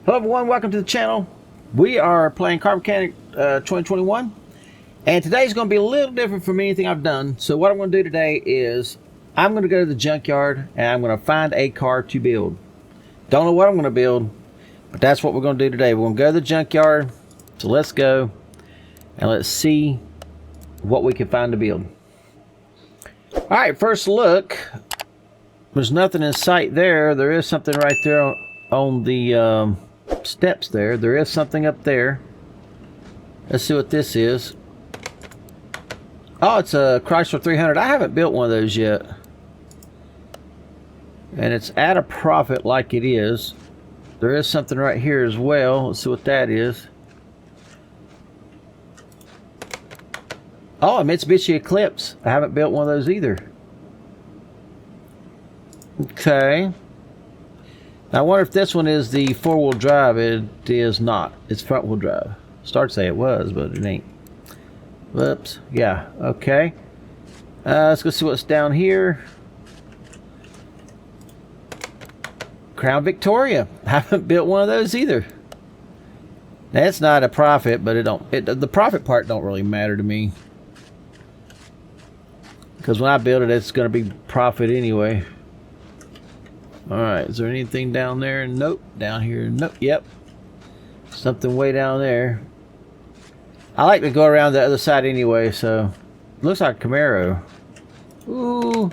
Hello everyone, welcome to the channel. We are playing Car Mechanic 2021, and today's going to be a little different from anything I've done. So what I'm going to do today is I'm going to go to the junkyard and I'm going to find a car to build. Don't know what I'm going to build, but that's what we're going to do today. We're going to go to the junkyard, so let's go and let's see what we can find to build. Alright, first look. There's nothing in sight there. There is something right there on the steps there. There is something up there. Let's see what this is. Oh, it's a Chrysler 300. I haven't built one of those yet. And it's at a profit like it is. There is something right here as well. Let's see what that is. Oh, a Mitsubishi Eclipse. I haven't built one of those either. Okay. I wonder if this one is the four-wheel drive. It is not. It's front-wheel drive. Start to say it was, but it ain't. Whoops. Yeah. Okay. Let's go see what's down here. Crown Victoria. I haven't built one of those either. Now, it's not a profit, but the profit part don't really matter to me. Because when I build it, it's going to be profit anyway. Alright, is there anything down there? Nope. Down here? Nope. Yep. Something way down there. I like to go around the other side anyway, so... Looks like a Camaro. Ooh.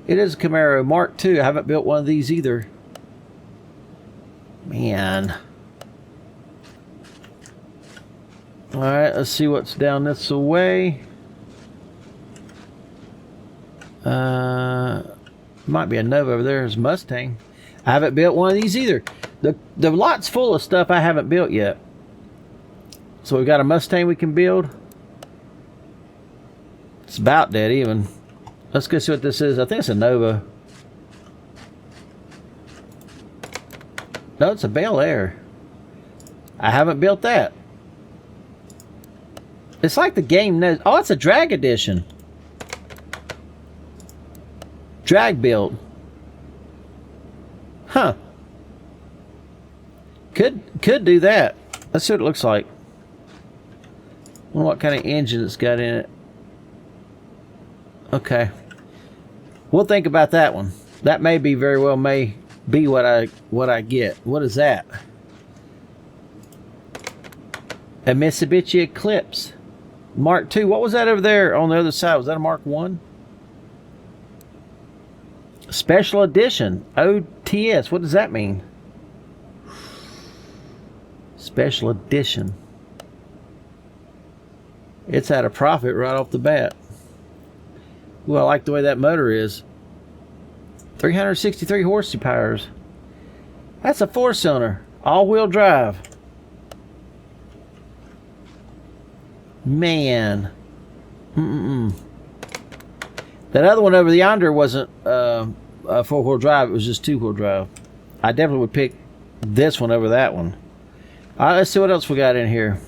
It is a Camaro Mark II. I haven't built one of these either. Man. Alright, let's see what's down this way. Might be a Nova over there. There's a Mustang. I haven't built one of these either. The lot's full of stuff I haven't built yet. So we've got a Mustang we can build. It's about dead even. Let's go see what this is. I think it's a Nova. No, it's a Bel Air. I haven't built that. It's like the game knows. Oh, it's a drag edition. Drag build. Huh. Could do that. Let's see what it looks like. I wonder what kind of engine it's got in it. Okay. We'll think about that one. That may be very well may be what I get. What is that? A Mitsubishi Eclipse. Mark II. What was that over there on the other side? Was that a Mark I? Special edition. OTS. What does that mean? Special edition. It's at a profit right off the bat. Well, I like the way that motor is. 363 horsepower. That's a 4-cylinder. All-wheel drive. Man. That other one over yonder wasn't a 4-wheel drive. It was just 2-wheel drive. I definitely would pick this one over that one. Alright, let's see what else we got in here.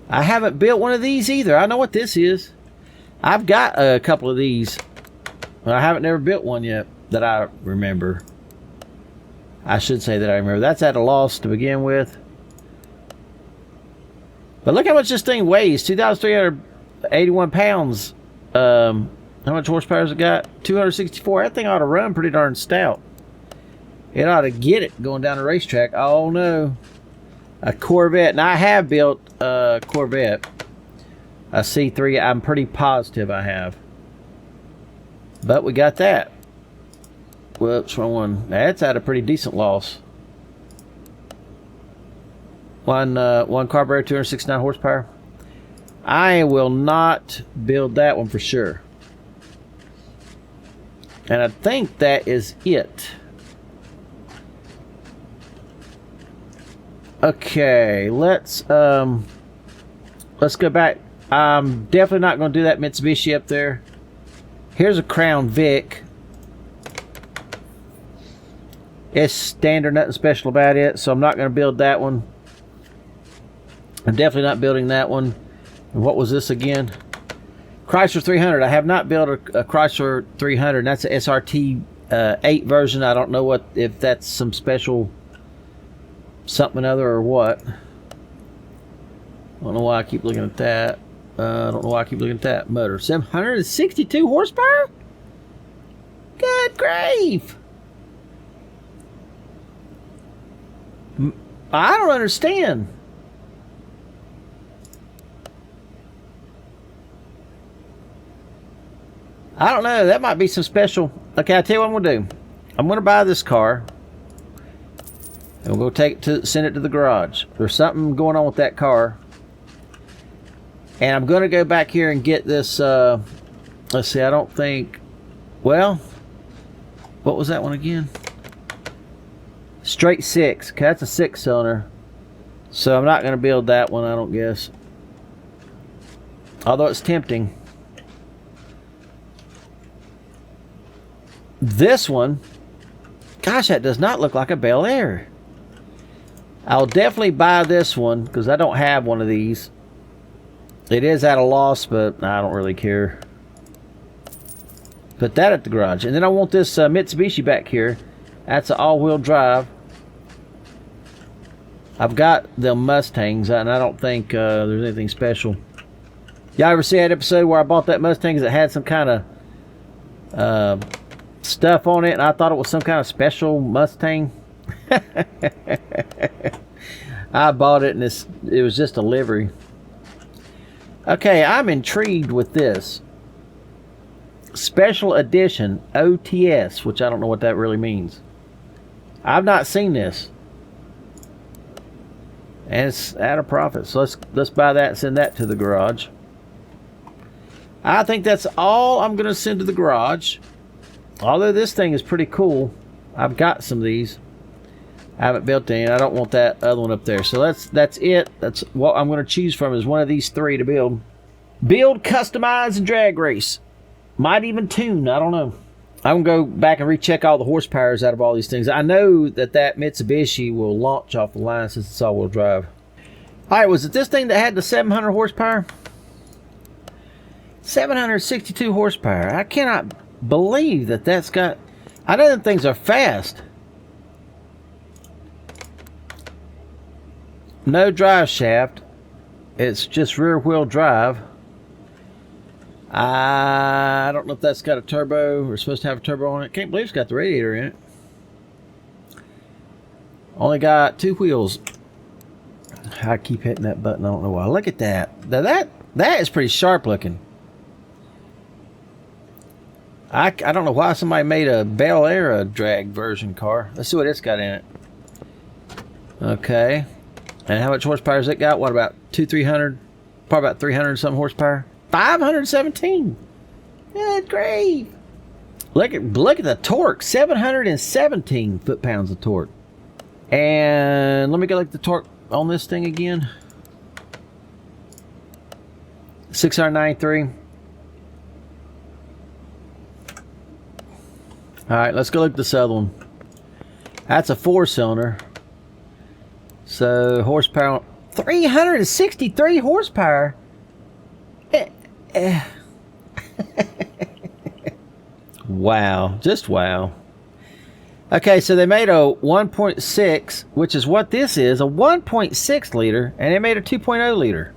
I haven't built one of these either. I know what this is. I've got a couple of these, but I haven't never built one yet that I remember. I should say that I remember. That's at a loss to begin with. But look how much this thing weighs. 2,381 pounds. How much horsepower has it got? 264. That thing ought to run pretty darn stout. It ought to get it going down the racetrack. Oh no. A Corvette. Now I have built a Corvette. A C3. I'm pretty positive I have. But we got that. Whoops, wrong one. That's at a pretty decent loss. One carburetor, 269 horsepower. I will not build that one for sure. And I think that is it. Okay, let's go back. I'm definitely not going to do that Mitsubishi up there. Here's a Crown Vic. It's standard, nothing special about it, so I'm not going to build that one. I'm definitely not building that one. And what was this again? Chrysler 300. I have not built a Chrysler 300. That's a SRT 8 version. I don't know if that's some special something other or what. I don't know why I keep looking at that. I don't know why I keep looking at that motor. 762 horsepower? Good grief! I don't understand. I don't know. That might be some special. Okay, I'll tell you what I'm going to do. I'm going to buy this car. And we'll go send it to the garage. There's something going on with that car. And I'm going to go back here and get this. Let's see, I don't think. Well, what was that one again? Straight 6. Okay, that's a 6-cylinder. So I'm not going to build that one, I don't guess. Although it's tempting. This one, gosh, that does not look like a Bel Air. I'll definitely buy this one because I don't have one of these. It is at a loss, but I don't really care. Put that at the garage. And then I want this Mitsubishi back here. That's an all-wheel drive. I've got the Mustangs, and I don't think there's anything special. Y'all ever see that episode where I bought that Mustang that had some kind of stuff on it, and I thought it was some kind of special Mustang? I bought it, and it was just a livery. Okay, I'm intrigued with this. Special Edition OTS, which I don't know what that really means. I've not seen this. And it's at a profit. So let's buy that and send that to the garage. I think that's all I'm going to send to the garage. Although this thing is pretty cool. I've got some of these. I haven't built any. I don't want that other one up there. So that's it. That's what I'm going to choose from, is one of these 3 to build. Build, customize, and drag race. Might even tune. I don't know. I'm going to go back and recheck all the horsepowers out of all these things. I know that Mitsubishi will launch off the line since it's all-wheel drive. Alright, was it this thing that had the 700 horsepower? 762 horsepower. I cannot believe that that's got... I know them things are fast. No drive shaft. It's just rear-wheel drive. I don't know if that's got a turbo. We're supposed to have a turbo on it. Can't believe it's got the radiator in it. Only got 2 wheels. I keep hitting that button. I don't know why. Look at that. Now that is pretty sharp looking. I don't know why somebody made a Bel Air drag version car. Let's see what it's got in it. Okay. And how much horsepower has it got? What, about 300? Probably about 300 something horsepower. 517. Good grief. Look at the torque. 717 foot-pounds of torque. And let me go look at the torque on this thing again. 693. Alright, let's go look at this other one. That's a 4-cylinder. So horsepower, 363 horsepower. Wow, just wow. Okay, so they made a 1.6, which is what this is, a 1.6 liter, and they made a 2.0 liter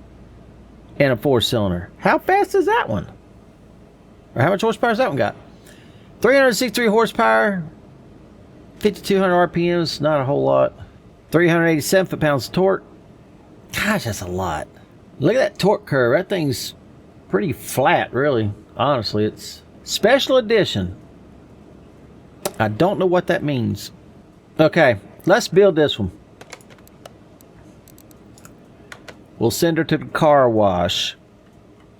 in a 4-cylinder. How fast is that one? Or how much horsepower has that one got? 363 horsepower, 5,200 RPMs, not a whole lot. 387 foot-pounds of torque. Gosh, that's a lot. Look at that torque curve. That thing's pretty flat, really. Honestly, it's special edition. I don't know what that means. Okay, let's build this one. We'll send her to the car wash.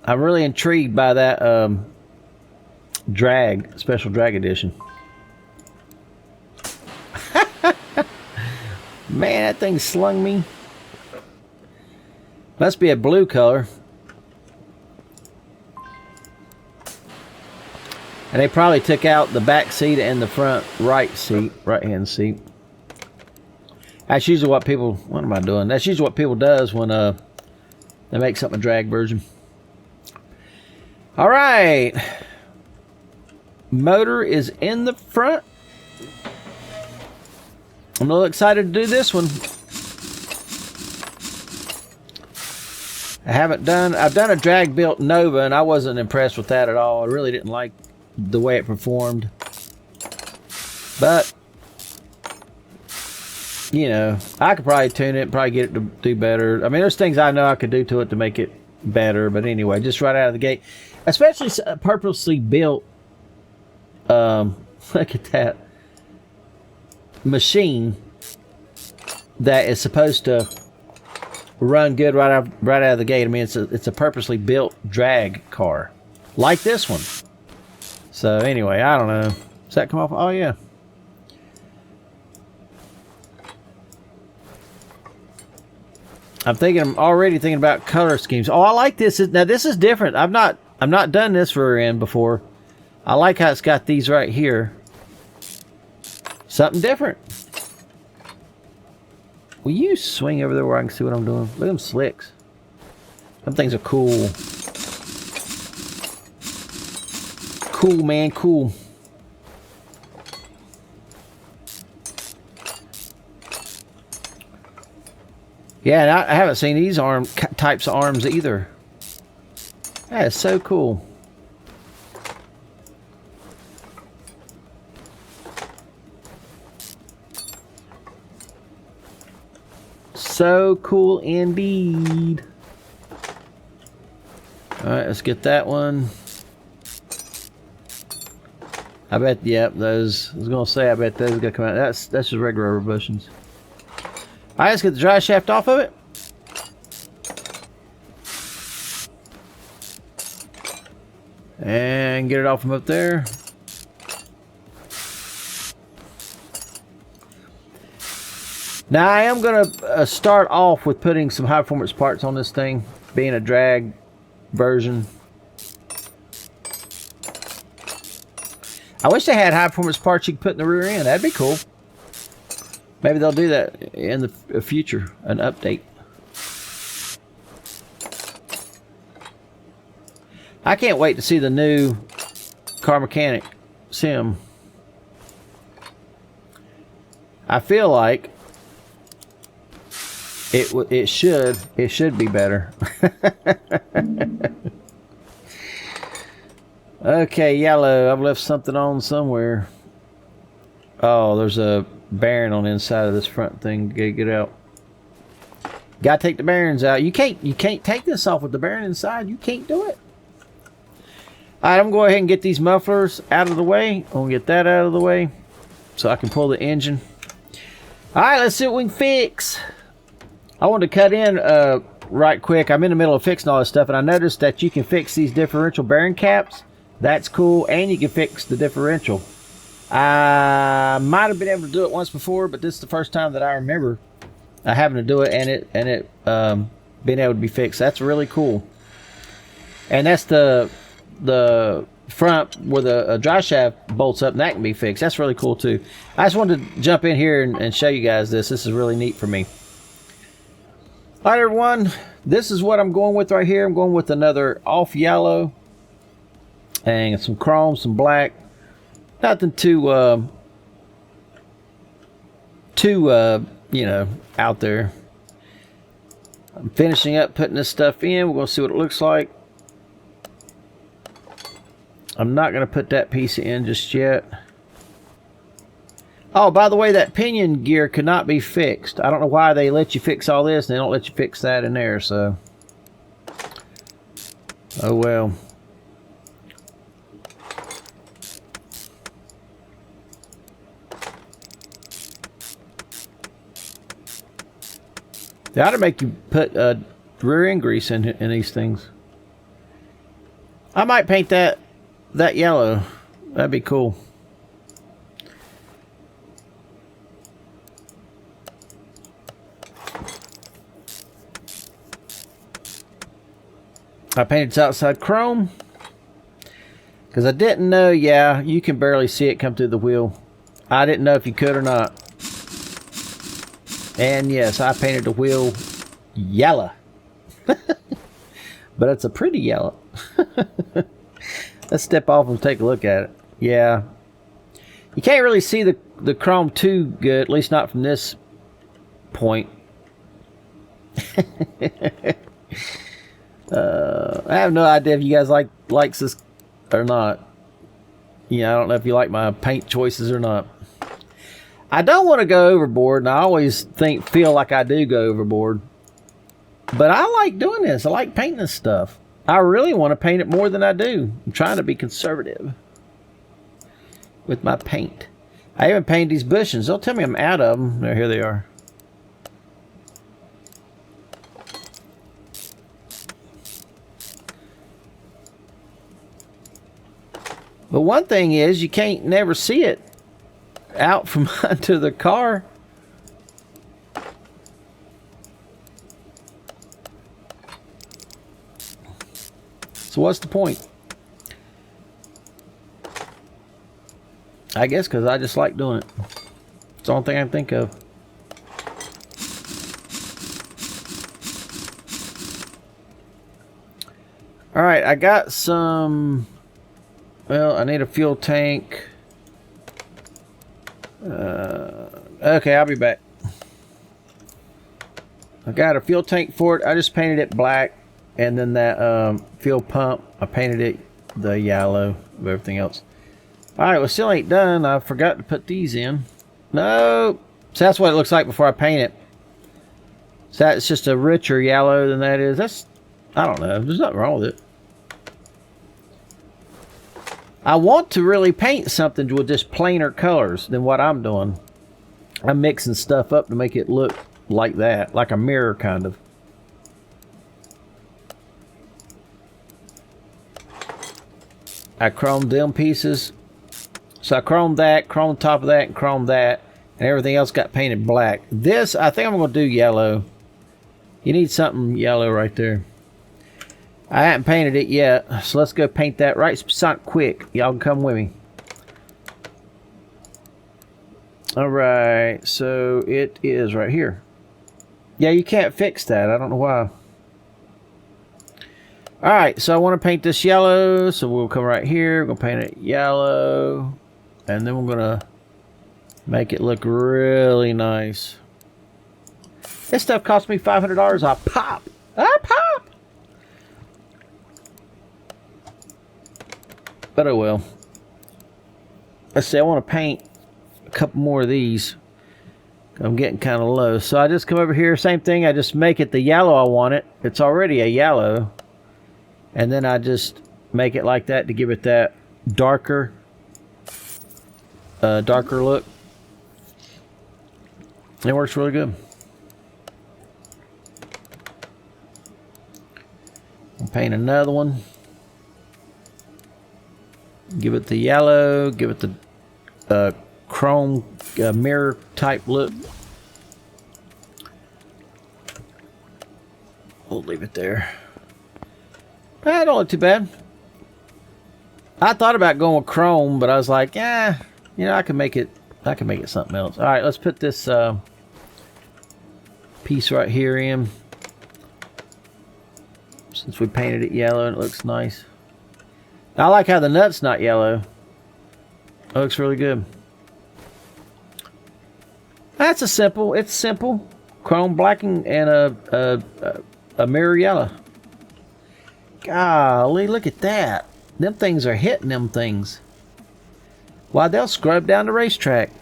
I'm really intrigued by that special drag edition. Man, that thing slung me. Must be a blue color. And they probably took out the back seat and the front right-hand seat. That's usually what people... What am I doing? That's usually what people does when they make something a drag version. All right. motor is in the front. I'm a little excited to do this one. I've done a drag built Nova, and I wasn't impressed with that at all. I really didn't like the way it performed. But, you know, I could probably tune it, probably get it to do better. I mean, there's things I know I could do to it to make it better. But anyway, just right out of the gate, especially purposely built, look at that, machine that is supposed to run good right out of the gate. I mean, it's a purposely built drag car like this one. So anyway, I don't know. Does that come off? Oh yeah. I'm already thinking about color schemes. Oh, I like this. Now this is different. I've not done this rear end before. I like how it's got these right here. Something different. Will you swing over there where I can see what I'm doing? Look at them slicks. Them things are cool. Cool, man, cool. Yeah, and I haven't seen these types of arms either. That is so cool. So cool indeed. Alright, let's get that one. I bet, yep, those, I was going to say, I bet those are going to come out. That's just regular rubber bushings. Alright, let's get the dry shaft off of it. And get it off from up there. Now I am going to start off with putting some high performance parts on this thing, being a drag version. I wish they had high performance parts you could put in the rear end. That'd be cool. Maybe they'll do that in the future, an update. I can't wait to see the new Car Mechanic sim. I feel like it should be better. Okay, yellow. I've left something on somewhere. Oh, there's a bearing on the inside of this front thing. Gotta get out. Gotta take the bearings out. You can't take this off with the bearing inside. You can't do it. Alright, I'm gonna go ahead and get these mufflers out of the way. I'm gonna get that out of the way so I can pull the engine. Alright, let's see what we can fix. I wanted to cut in right quick. I'm in the middle of fixing all this stuff, and I noticed that you can fix these differential bearing caps. That's cool, and you can fix the differential. I might have been able to do it once before, but this is the first time that I remember having to do it, and it being able to be fixed. That's really cool. And that's the front where the dry shaft bolts up, and that can be fixed. That's really cool too. I just wanted to jump in here and show you guys this. This is really neat for me. All right, everyone, this is what I'm going with right here. I'm going with another off yellow and some chrome, some black. Nothing too you know, out there. I'm finishing up putting this stuff in. We're going to see what it looks like. I'm not going to put that piece in just yet. Oh, by the way, that pinion gear could not be fixed. I don't know why they let you fix all this and they don't let you fix that in there, so. Oh well. They ought to make you put rear end grease in these things. I might paint that yellow. That'd be cool. I painted its outside chrome because I didn't know. Yeah, you can barely see it come through the wheel. I didn't know if you could or not. And yes, I painted the wheel yellow. But it's a pretty yellow. Let's step off and take a look at it. Yeah. You can't really see the chrome too good, at least not from this point. I have no idea if you guys likes this or not. Yeah, I don't know if you like my paint choices or not. I don't want to go overboard, and I always feel like I do go overboard. But I like doing this. I like painting this stuff. I really want to paint it more than I do. I'm trying to be conservative with my paint. I even painted these bushes. They'll tell me I'm out of them. There, here they are. But one thing is, you can't never see it out from under the car. So what's the point? I guess because I just like doing it. It's the only thing I can think of. Alright, I got some... Well, I need a fuel tank. Okay, I'll be back. I got a fuel tank for it. I just painted it black. And then that fuel pump, I painted it the yellow of everything else. Alright, well, still ain't done. I forgot to put these in. No. So that's what it looks like before I paint it. So that's just a richer yellow than that is. That's, I don't know. There's nothing wrong with it. I want to really paint something with just plainer colors than what I'm doing. I'm mixing stuff up to make it look like that, like a mirror kind of. I chromed them pieces. So I chromed that, chromed top of that, and chromed that, and everything else got painted black. This, I think I'm going to do yellow. You need something yellow right there. I haven't painted it yet, so let's go paint that right quick. Y'all can come with me. Alright, so it is right here. Yeah, you can't fix that. I don't know why. Alright, so I want to paint this yellow, so we'll come right here. We're going to paint it yellow. And then we're going to make it look really nice. This stuff cost me $500 a pop. A pop! But oh well. Let's see, I want to paint a couple more of these. I'm getting kind of low. So I just come over here, same thing. I just make it the yellow I want it. It's already a yellow. And then I just make it like that to give it that darker look. It works really good. I'll paint another one. Give it the yellow. Give it the chrome mirror type look. We'll leave it there. That don't look too bad. I thought about going with chrome, but I was like, yeah, you know, I can make it something else. All right, let's put this piece right here in. Since we painted it yellow and it looks nice. I like how the nut's not yellow. It looks really good. That's it's simple. Chrome blacking and a mirror yellow. Golly, look at that. Them things are hitting them things. Why, they'll scrub down the racetrack.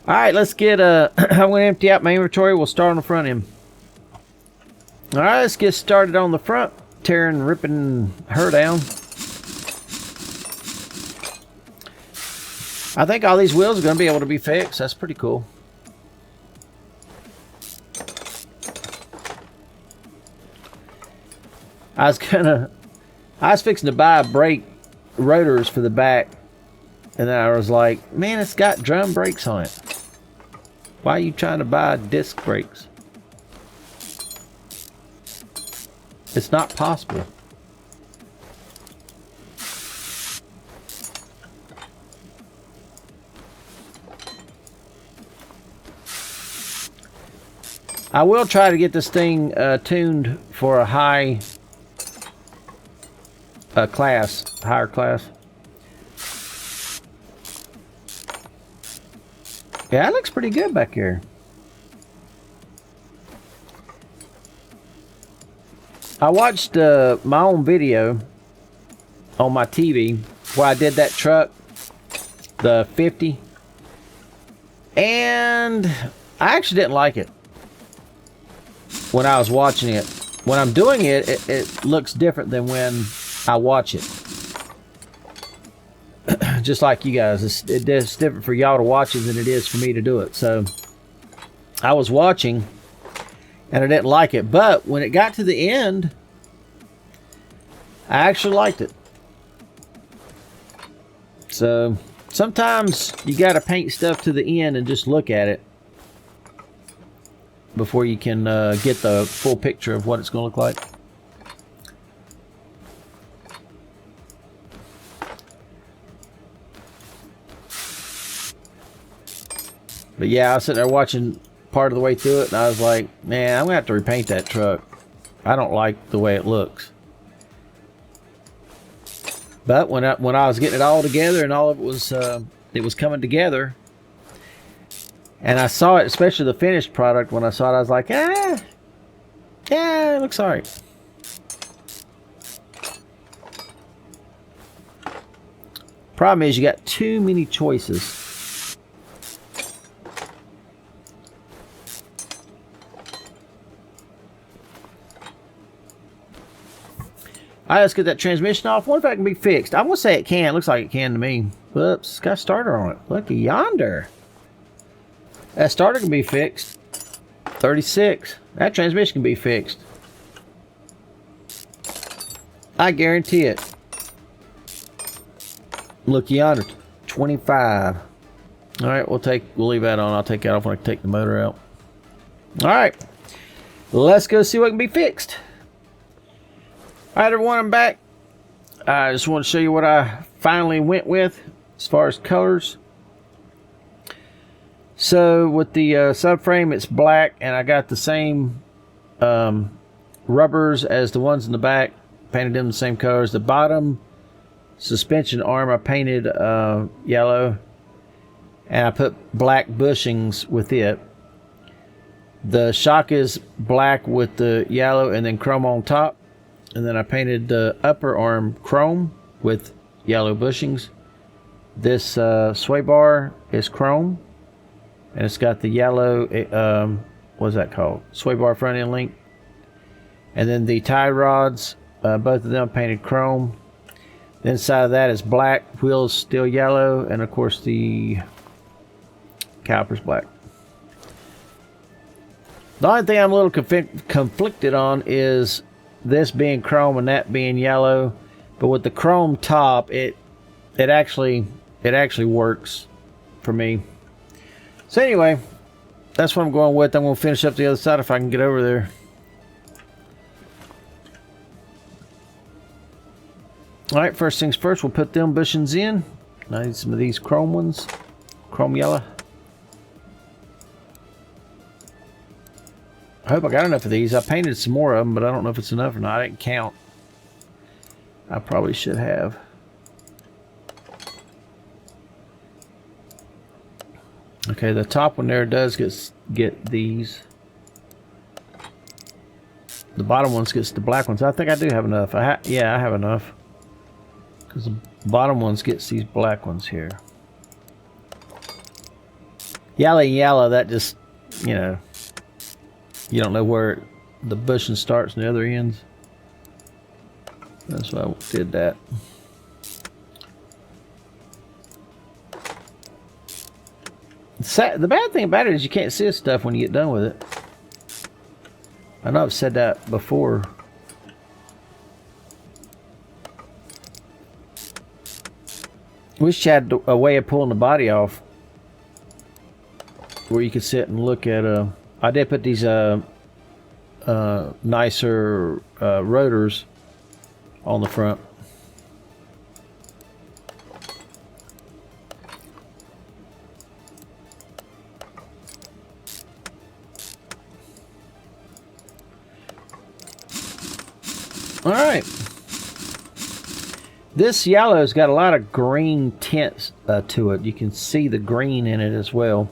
Alright, let's get I'm going to empty out my inventory. We'll start on the front end. Alright, let's get started on the front. Tearing, ripping her down. I think all these wheels are going to be able to be fixed. That's pretty cool. I was fixing to buy brake rotors for the back, and then I was like, man, it's got drum brakes on it. Why are you trying to buy disc brakes? It's not possible. I will try to get this thing tuned for a high class, higher class. Yeah, it looks pretty good back here. I watched my own video on my TV where I did that truck, the 50, and I actually didn't like it when I was watching it. When I'm doing it, it looks different than when I watch it. Just like you guys, it's different for y'all to watch it than it is for me to do it. So I was watching and I didn't like it, but when it got to the end, I actually liked it. So sometimes you got to paint stuff to the end and just look at it before you can get the full picture of what it's going to look like. But yeah, I was sitting there watching part of the way through it, and I was like, man, I'm going to have to repaint that truck. I don't like the way it looks. But when I was getting it all together and all of it was coming together, and I saw it, especially the finished product, when I saw it, I was like, yeah, it looks all right. Problem is, you got too many choices. All right, let's get that transmission off. I wonder if that can be fixed. I'm going to say it can. It looks like it can to me. Whoops, it's got a starter on it. Look yonder. That starter can be fixed. 36. That transmission can be fixed. I guarantee it. Look yonder. 25. All right, we'll leave that on. I'll take that off when I take the motor out. All right, let's go see what can be fixed. All right, everyone, I'm back. I just want to show you what I finally went with as far as colors. So with the subframe, it's black, and I got the same rubbers as the ones in the back. Painted them the same colors. The bottom suspension arm I painted yellow, and I put black bushings with it. The shock is black with the yellow and then chrome on top. And then I painted the upper arm chrome with yellow bushings. This sway bar is chrome, and it's got the yellow, what's that called? Sway bar front end link. And then the tie rods, both of them painted chrome. The inside of that is black, wheels still yellow, and of course the caliper's black. The only thing I'm a little conflicted on is this being chrome and that being yellow, but with the chrome top, it actually works for me. So anyway, that's what I'm going with. I'm going to finish up the other side if I can get over there. All right, first things first, we'll put them bushings in. I need some of these chrome ones, chrome yellow. I hope I got enough of these. I painted some more of them, but I don't know if it's enough or not. I didn't count. I probably should have. Okay, the top one there does get these. The bottom ones gets the black ones. I think I do have enough. Yeah, I have enough. Because the bottom ones gets these black ones here. Yellow, that just, you know, you don't know where the bushing starts and the other ends. That's why I did that. The bad thing about it is you can't see this stuff when you get done with it. I know I've said that before. Wish you had a way of pulling the body off where you could sit and look at I did put these nicer rotors on the front. All right. This yellow's got a lot of green tints to it. You can see the green in it as well.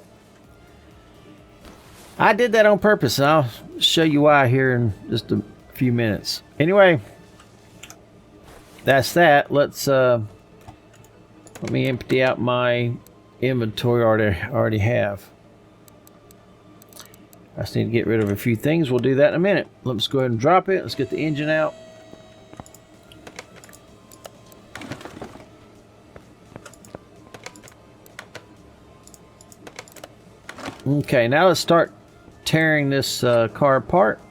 I did that on purpose, and I'll show you why here in just a few minutes. Anyway, that's that. Let me empty out my inventory I already have. I just need to get rid of a few things. We'll do that in a minute. Let's go ahead and drop it. Let's get the engine out. Okay, now let's start tearing this car apart.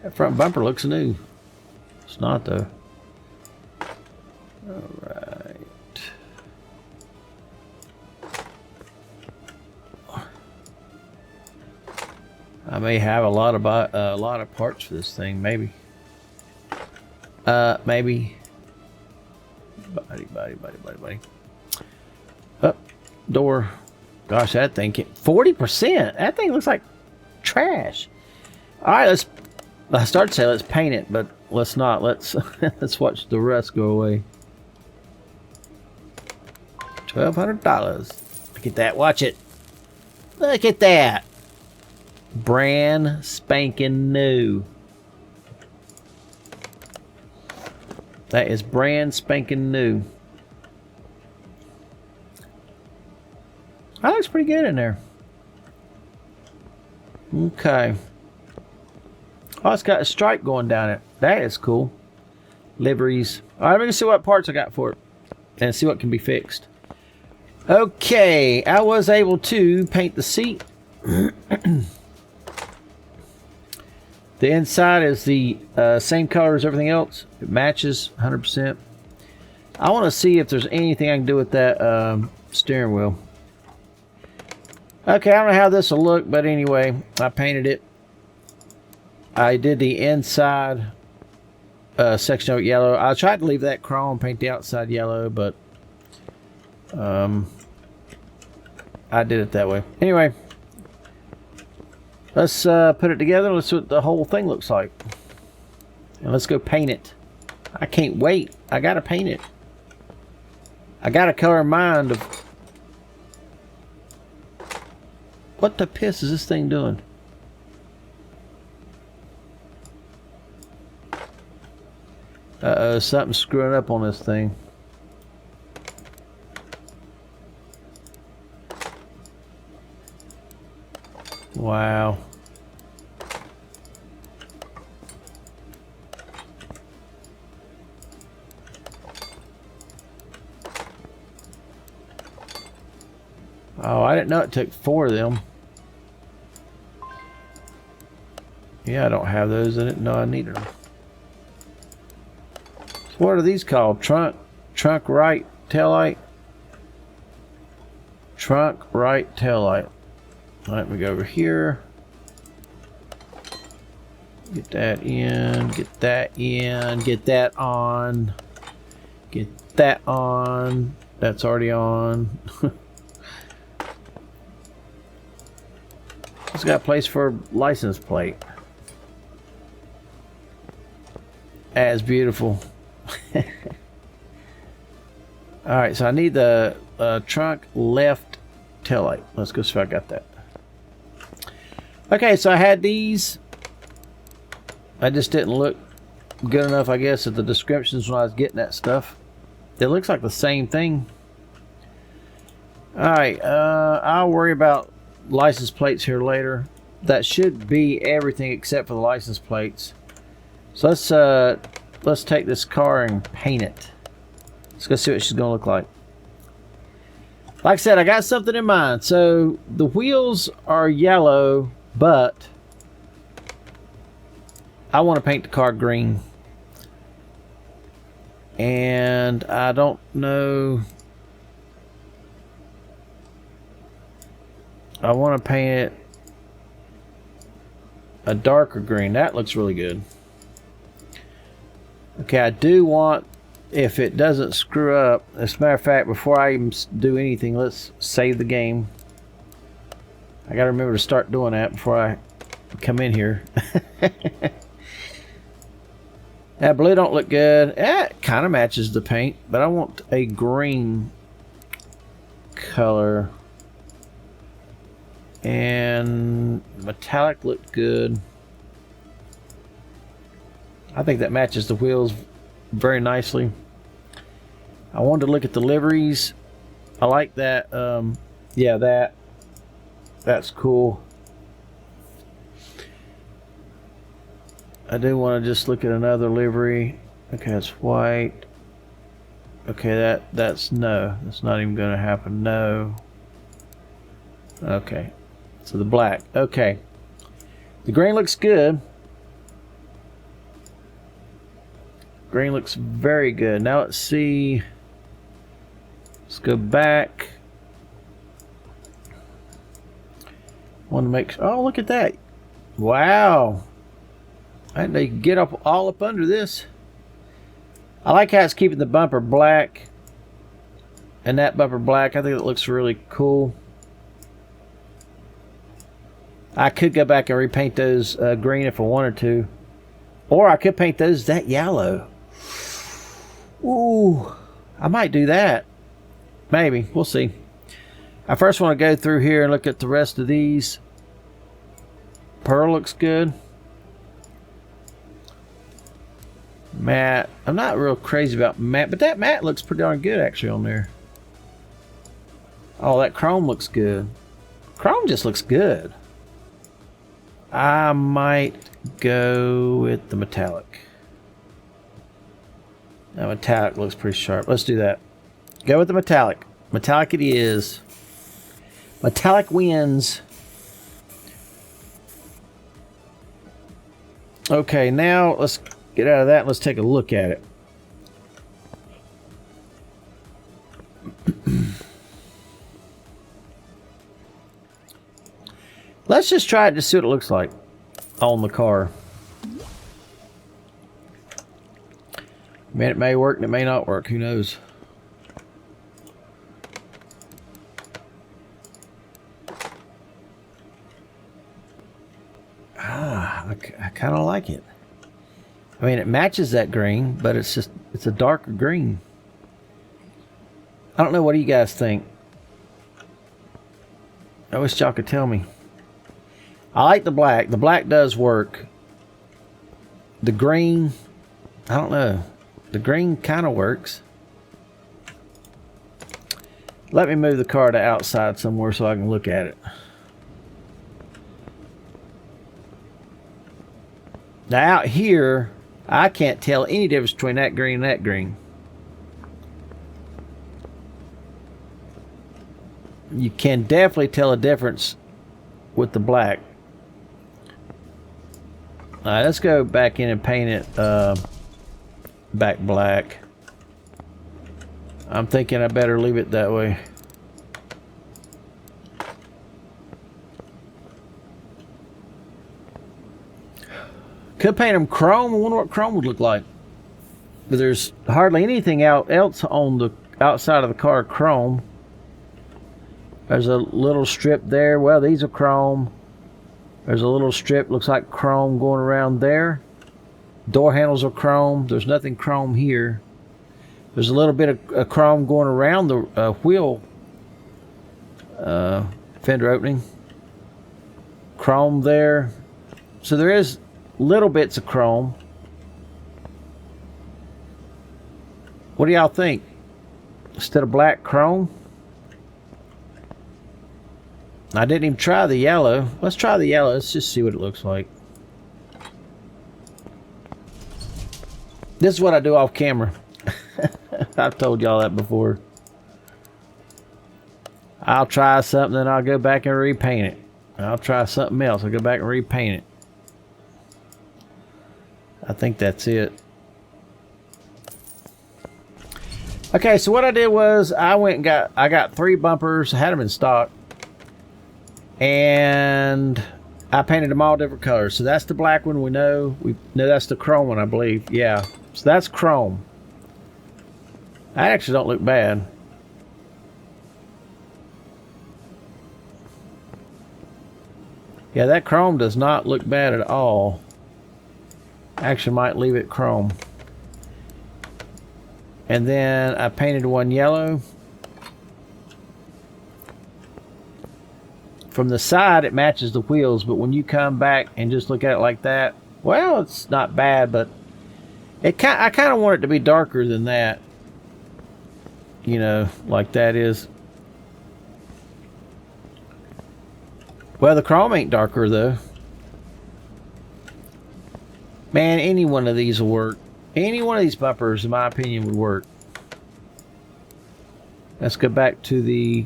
That front bumper looks new. It's not though. Alright. I may have a lot of parts for this thing, maybe. Maybe. Buddy. Up, door. Gosh, that thing 40%. That thing looks like trash. All right, I started to say let's paint it, but let's not. Let's watch the rust go away. $1,200. Look at that. Watch it. Look at that. Brand spanking new. That is brand spanking new. That looks pretty good in there. Okay. Oh, it's got a stripe going down it. That is cool. Liveries. All right, let me see what parts I got for it and see what can be fixed. Okay, I was able to paint the seat. The inside is the same color as everything else. It matches 100%. I want to see if there's anything I can do with that steering wheel. Okay, I don't know how this will look, but anyway, I painted it. I did the inside section of it yellow. I tried to leave that chrome, paint the outside yellow, but I did it that way. Anyway, let's put it together. Let's see what the whole thing looks like. And let's go paint it. I can't wait. I gotta paint it. I got a color in mind of... What the piss is this thing doing? Uh-oh, something's screwing up on this thing. Wow. Oh, I didn't know it took 4 of them. Yeah, I don't have those. I didn't know I needed them. So what are these called? Trunk right taillight. Trunk right taillight. Let me go over here. Get that in. Get that in. Get that on. Get that on. That's already on. It's got a place for a license plate. That's beautiful. Alright, so I need the trunk left taillight. Let's go see if I got that. Okay, so I had these. I just didn't look good enough, I guess, at the descriptions when I was getting that stuff. It looks like the same thing. Alright, I'll worry about license plates here later. That should be everything except for the license plates. So let's take this car and paint it. Let's go see what she's gonna look like. Like I said, I got something in mind. So the wheels are yellow, but I want to paint the car green. And I don't know. I want to paint it a darker green. That looks really good. Okay, I do want, if it doesn't screw up, as a matter of fact, before I even do anything, let's save the game. I gotta remember to start doing that before I come in here. That blue don't look good. It kind of matches the paint, but I want a green color. And metallic looked good. I think that matches the wheels very nicely. I wanted to look at the liveries. I like that. Yeah, that's cool. I do want to just look at another livery. Okay, that's white. Okay, that's no. That's not even going to happen. No. Okay. So the black. Okay. The green looks good. Green looks very good. Now let's see. Let's go back. Want to make. Oh, look at that! Wow. I didn't know you could get up all up under this. I like how it's keeping the bumper black. And that bumper black. I think it looks really cool. I could go back and repaint those green if I wanted to. Or I could paint those that yellow. Ooh. I might do that. Maybe. We'll see. I first want to go through here and look at the rest of these. Pearl looks good. Matte. I'm not real crazy about matte, but that matte looks pretty darn good actually on there. Oh, that chrome looks good. Chrome just looks good. I might go with the metallic. That metallic looks pretty sharp. Let's do that. Go with the metallic. Metallic it is. Metallic wins. Okay, now let's get out of that and let's take a look at it. Let's just try it to see what it looks like on the car. I mean, it may work and it may not work. Who knows? I kind of like it. I mean, it matches that green, but it's a darker green. I don't know. What do you guys think? I wish y'all could tell me. I like the black. The black does work. The green, I don't know. The green kind of works. Let me move the car to outside somewhere so I can look at it. Now out here, I can't tell any difference between that green and that green. You can definitely tell a difference with the black. Alright, let's go back in and paint it back black. I'm thinking I better leave it that way. Could paint them chrome. I wonder what chrome would look like. But there's hardly anything else on the outside of the car chrome. There's a little strip there. Well, these are chrome. There's a little strip, looks like chrome going around there. Door handles are chrome. There's nothing chrome here. There's a little bit of chrome going around the wheel fender opening. Chrome there. So there is little bits of chrome. What do y'all think? Instead of black, chrome? I didn't even try the yellow. Let's try the yellow. Let's just see what it looks like. This is what I do off camera. I've told y'all that before. I'll try something, then I'll go back and repaint it. I'll try something else. I'll go back and repaint it. I think that's it. Okay, so what I did was I went and I got 3 bumpers. I had them in stock. And I painted them all different colors. So that's the black one. We know that's the chrome one, I believe. Yeah. So that's chrome. That actually don't look bad. Yeah, that chrome does not look bad at all. Actually might leave it chrome. And then I painted one yellow. From the side, it matches the wheels, but when you come back and just look at it like that, well, it's not bad, but I kind of want it to be darker than that. You know, like that is. Well, the chrome ain't darker, though. Man, any one of these will work. Any one of these bumpers, in my opinion, would work. Let's go back to the...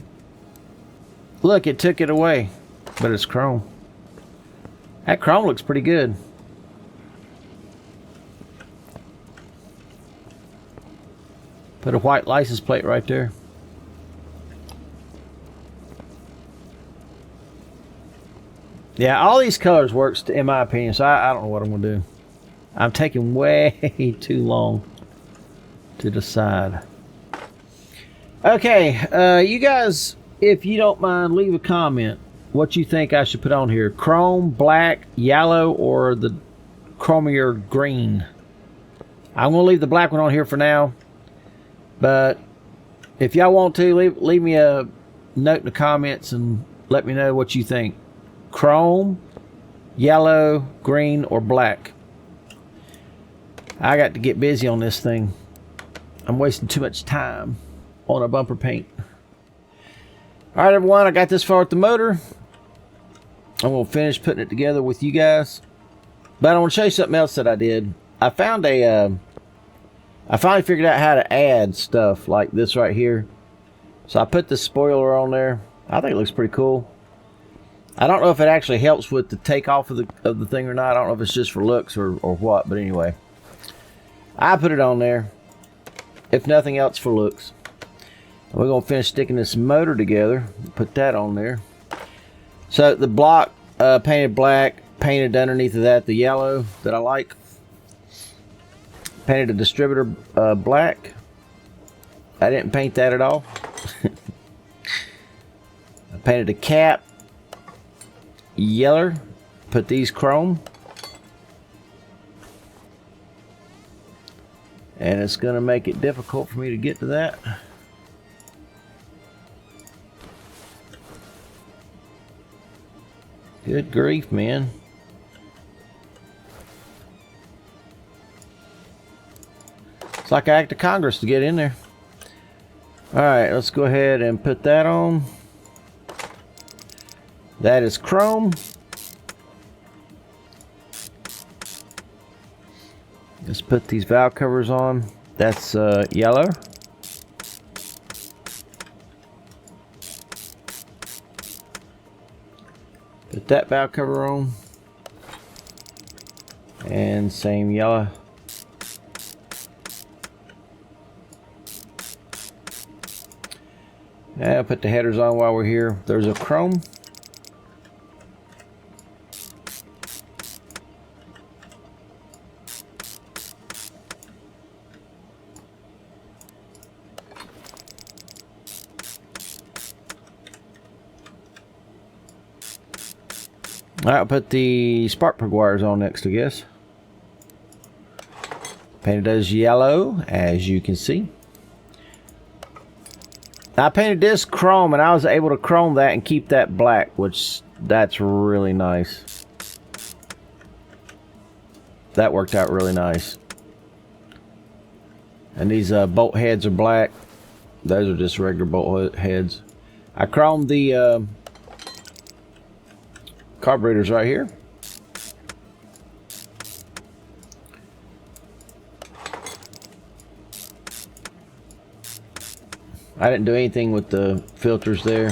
Look, it took it away, but it's chrome. That chrome looks pretty good. Put a white license plate right there. Yeah, all these colors works in my opinion, so I don't know what I'm going to do. I'm taking way too long to decide. Okay, you guys, if you don't mind, leave a comment what you think I should put on here. Chrome, black, yellow, or the chromier green. I'm going to leave the black one on here for now. But if y'all want to, leave me a note in the comments and let me know what you think. Chrome, yellow, green, or black. I got to get busy on this thing. I'm wasting too much time on a bumper paint. Alright everyone, I got this far with the motor. I'm going to finish putting it together with you guys. But I want to show you something else that I did. I found I finally figured out how to add stuff like this right here. So I put the spoiler on there. I think it looks pretty cool. I don't know if it actually helps with the takeoff of the thing or not. I don't know if it's just for looks or what, but anyway. I put it on there. If nothing else, for looks. We're going to finish sticking this motor together. Put that on there. So the block painted black, painted underneath of that the yellow that I like. Painted the distributor black. I didn't paint that at all. I painted the cap yellow. Put these chrome. And it's going to make it difficult for me to get to that. Good grief, man. It's like an act of Congress to get in there. Alright, let's go ahead and put that on. That is chrome. Let's put these valve covers on. That's yellow. Put that valve cover on. And same yellow. Now I'll put the headers on while we're here. There's a chrome. I'll put the spark plug wires on next, I guess. Painted those yellow, as you can see. I painted this chrome, and I was able to chrome that and keep that black, which that's really nice. That worked out really nice. And these bolt heads are black. Those are just regular bolt heads. I chromed the carburetors right here. I didn't do anything with the filters there.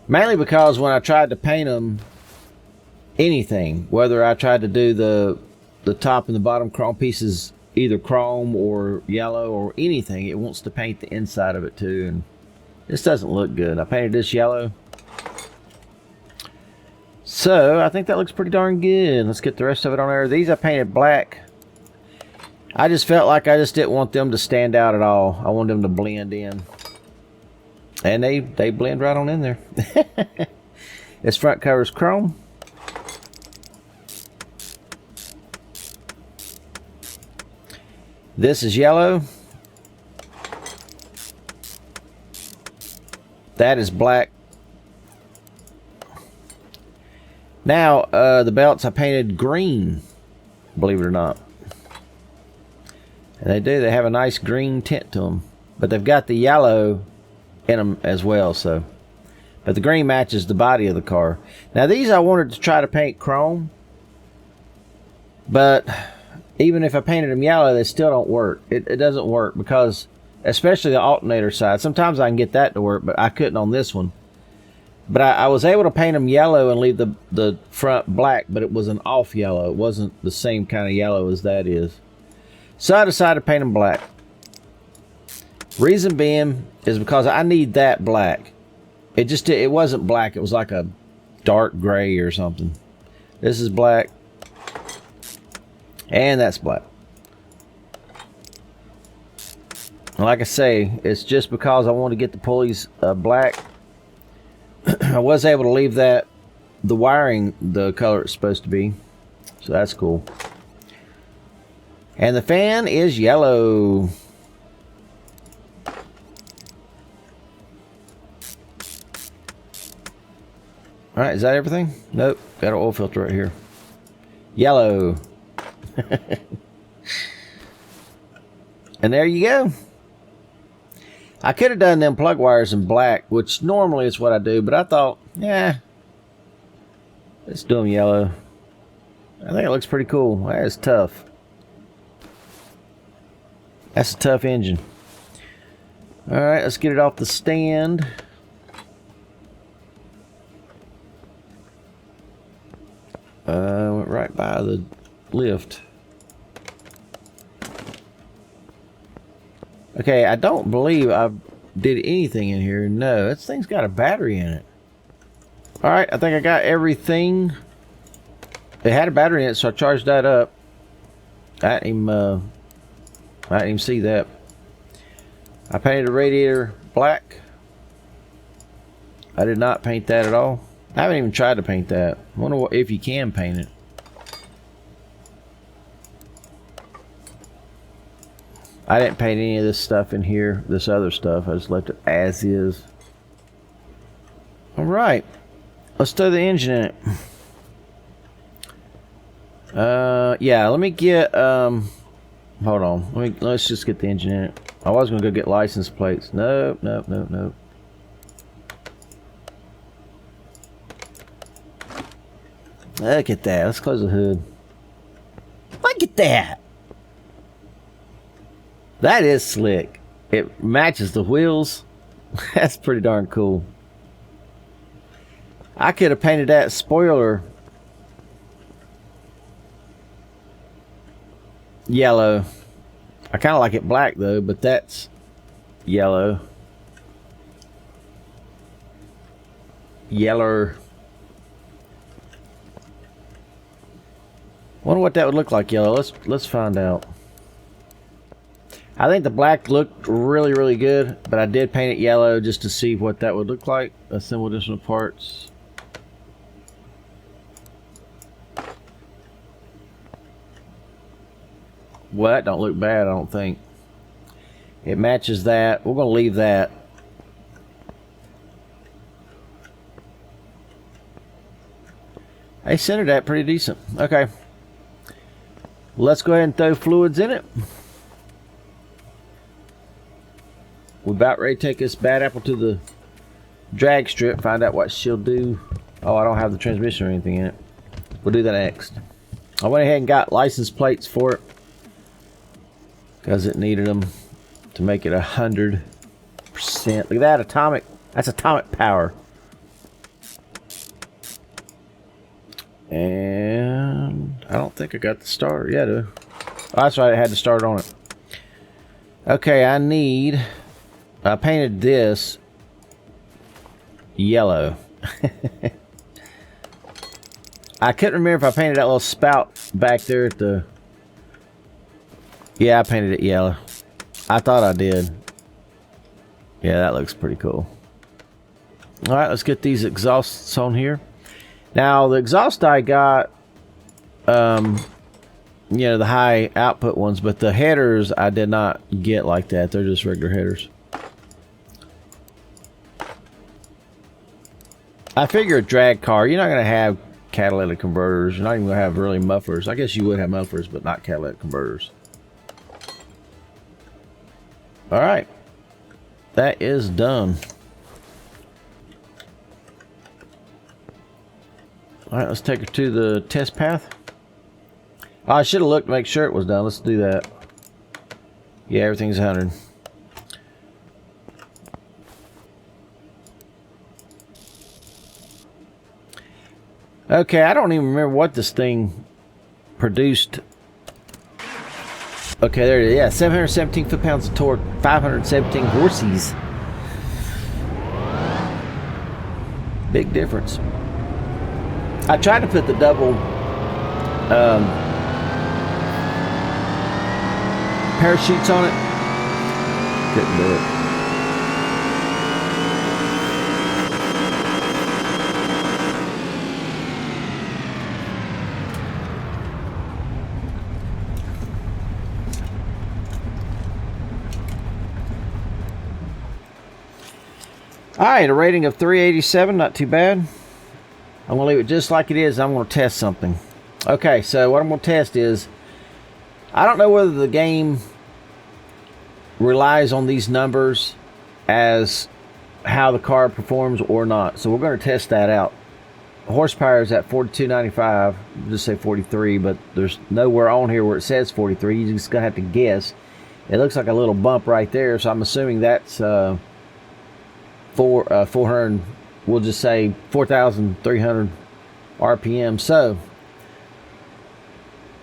Mainly because when I tried to paint them, anything, whether I tried to do the top and the bottom chrome pieces, either chrome or yellow or anything, it wants to paint the inside of it too. And this doesn't look good. I painted this yellow. So, I think that looks pretty darn good. Let's get the rest of it on there. These I painted black. I just felt like I just didn't want them to stand out at all. I wanted them to blend in. And they blend right on in there. This front cover is chrome. This is yellow. That is black. Now, the belts I painted green, believe it or not. And they do. They have a nice green tint to them. But they've got the yellow in them as well, so. But the green matches the body of the car. Now, these I wanted to try to paint chrome. But even if I painted them yellow, they still don't work. It doesn't work because, especially the alternator side. Sometimes I can get that to work, but I couldn't on this one. But I was able to paint them yellow and leave the front black, but it was an off yellow. It wasn't the same kind of yellow as that is. So I decided to paint them black. Reason being is because I need that black. It wasn't black. It was like a dark gray or something. This is black. And that's black. Like I say, it's just because I want to get the pulleys black. I was able to leave the wiring the color it's supposed to be. So that's cool. And the fan is yellow. Alright, is that everything? Nope. Got an oil filter right here. Yellow. And there you go. I could have done them plug wires in black, which normally is what I do, but I thought, yeah, let's do them yellow. I think it looks pretty cool. That is tough. That's a tough engine. Alright, let's get it off the stand. Went right by the lift. Okay, I don't believe I did anything in here. No, this thing's got a battery in it. Alright, I think I got everything. It had a battery in it, so I charged that up. I didn't even see that. I painted the radiator black. I did not paint that at all. I haven't even tried to paint that. I wonder if you can paint it. I didn't paint any of this stuff in here, this other stuff. I just left it as is. Alright. Let's throw the engine in it. Yeah, let me get, hold on. Let's just get the engine in it. I was going to go get license plates. Nope. Look at that. Let's close the hood. Look at that. That is slick. It matches the wheels. That's pretty darn cool. I could have painted that spoiler yellow. I kind of like it black though, but that's yellow. Yeller. Wonder what that would look like yellow. Let's find out. I think the black looked really, really good, but I did paint it yellow just to see what that would look like. Assemble additional parts. Well, that don't look bad, I don't think. It matches that. We're going to leave that. They centered that pretty decent. Okay. Let's go ahead and throw fluids in it. We're about ready to take this bad apple to the drag strip, find out what she'll do. Oh, I don't have the transmission or anything in it. We'll do that next. I went ahead and got license plates for it because it needed them to make it 100%. Look at that, atomic. That's atomic power. And I don't think I got the starter yet. Oh, that's right, I had the starter on it. Okay, I painted this yellow. I couldn't remember if I painted that little spout back there at the... Yeah, I painted it yellow. I thought I did. Yeah, that looks pretty cool. Alright, let's get these exhausts on here. Now, the exhaust I got, you know, the high output ones, but the headers I did not get like that. They're just regular headers. I figure a drag car, you're not going to have catalytic converters. You're not even going to have really mufflers. I guess you would have mufflers, but not catalytic converters. All right. That is done. All right, let's take her to the test path. Oh, I should have looked to make sure it was done. Let's do that. Yeah, everything's 100. Okay, I don't even remember what this thing produced. Okay, there it is. Yeah, 717 foot-pounds of torque, 517 horses. Big difference. I tried to put the double parachutes on it. Couldn't do it. Alright, a rating of 387, not too bad. I'm going to leave it just like it is. I'm going to test something. Okay, so what I'm going to test is, I don't know whether the game relies on these numbers as how the car performs or not. So we're going to test that out. Horsepower is at 4295. Just say 43, but there's nowhere on here where it says 43. You're just going to have to guess. It looks like a little bump right there, so I'm assuming that's 400, we'll just say 4,300 RPM. So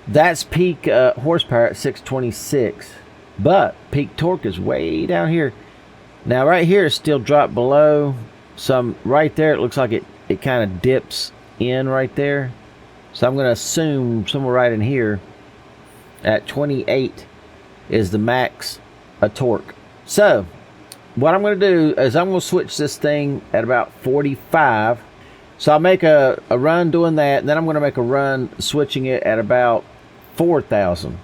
that's peak horsepower at 626, but peak torque is way down here. Now right here it's still dropped below some. Right there it looks like it kind of dips in right there, so I'm going to assume somewhere right in here at 28 is the max torque. So what I'm going to do is I'm going to switch this thing at about 45. So I'll make a run doing that, and then I'm going to make a run switching it at about 4,000.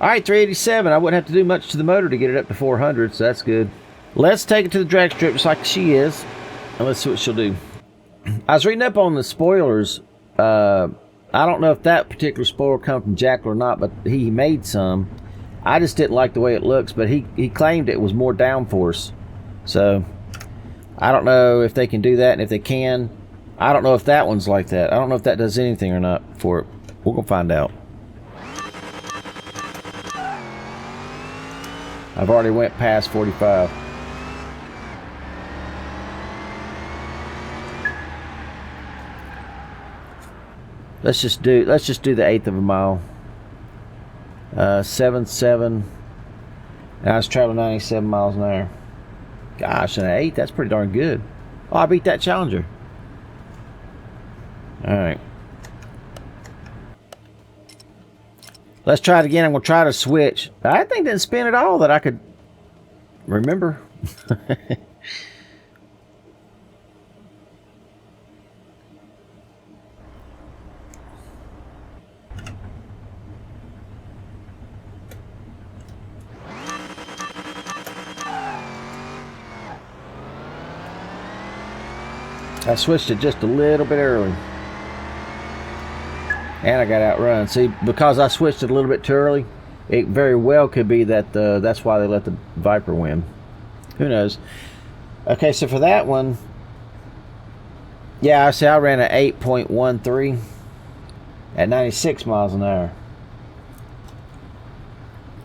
All right, 387. I wouldn't have to do much to the motor to get it up to 400, so that's good. Let's take it to the drag strip just like she is, and let's see what she'll do. I was reading up on the spoilers. I don't know if that particular spoiler come from Jackal or not, but he made some. I just didn't like the way it looks, but he claimed it was more downforce. So I don't know if they can do that, and if they can, I don't know if that one's like that. I don't know if that does anything or not for it. We're gonna find out. I've already went past 45. Let's just do the eighth of a mile. 7.7, and I was traveling 97 miles an hour. Gosh, and an 8, that's pretty darn good. Oh, I beat that Challenger. Alright. Let's try it again. I'm going to try to switch. That thing didn't spin at all that I could remember. I switched it just a little bit early, and I got outrun. See, because I switched it a little bit too early, it very well could be that that's why they let the Viper win. Who knows? Okay, so for that one, yeah, I see I ran at 8.13 at 96 miles an hour.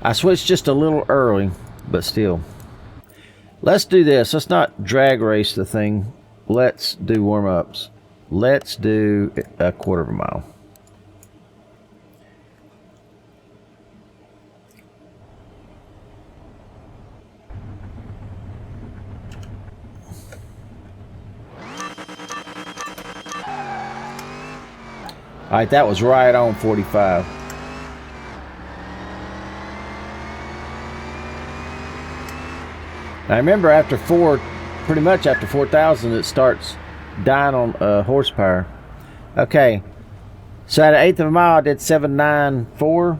I switched just a little early, but still. Let's do this. Let's not drag race the thing. Let's do warm-ups. Let's do a quarter of a mile. All right, that was right on 45. Now remember, after pretty much after 4,000, it starts dying on horsepower. Okay, so at an eighth of a mile, I did 794.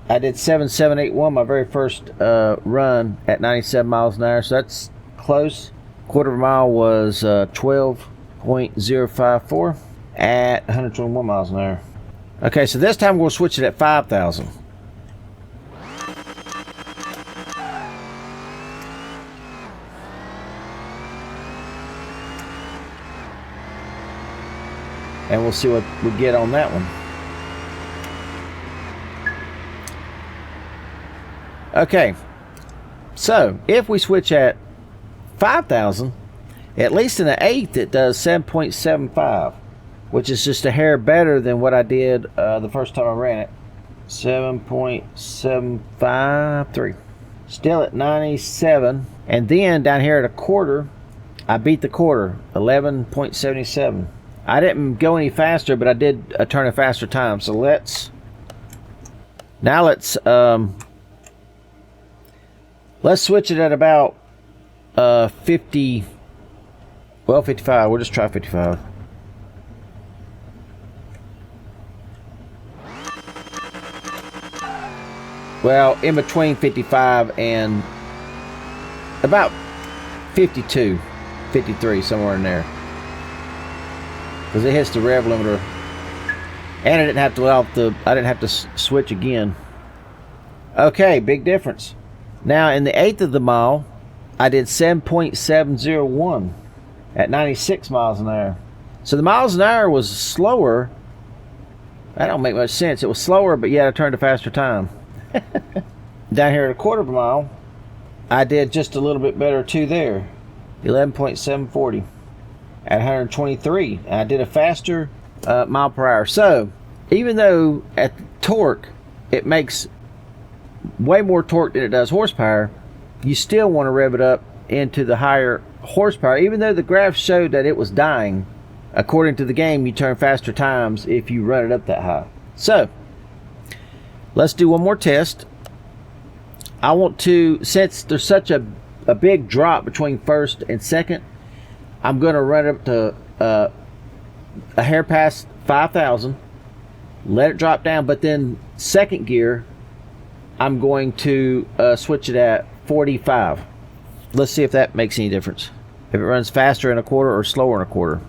I did 7781 my very first run at 97 miles an hour, so that's close. Quarter of a mile was 12.054 at 121 miles an hour. Okay, so this time we'll switch it at 5,000. And we'll see what we get on that one. Okay, so if we switch at 5,000, at least in the eighth it does 7.75, which is just a hair better than what I did the first time I ran it. 7.753. Still at 97. And then down here at a quarter, I beat the quarter, 11.77. I didn't go any faster, but I did turn a faster time. So let's switch it at about 50. Well, 55. We'll just try 55. Well, in between 55 and about 52, 53, somewhere in there. Because it hits the rev limiter, and I didn't have to switch again. Okay, big difference. Now in the eighth of the mile, I did 7.701 at 96 miles an hour. So the miles an hour was slower. That don't make much sense. It was slower, but yet I turned a faster time. Down here at a quarter of a mile, I did just a little bit better too there. 11.740 at 123. And I did a faster mile per hour. So even though at the torque it makes way more torque than it does horsepower, you still want to rev it up into the higher horsepower. Even though the graph showed that it was dying, according to the game, you turn faster times if you run it up that high. So let's do one more test. I want to, since there's such a big drop between first and second, I'm going to run it up to a hair past 5,000, let it drop down, but then second gear, I'm going to switch it at 45. Let's see if that makes any difference. If it runs faster in a quarter or slower in a quarter.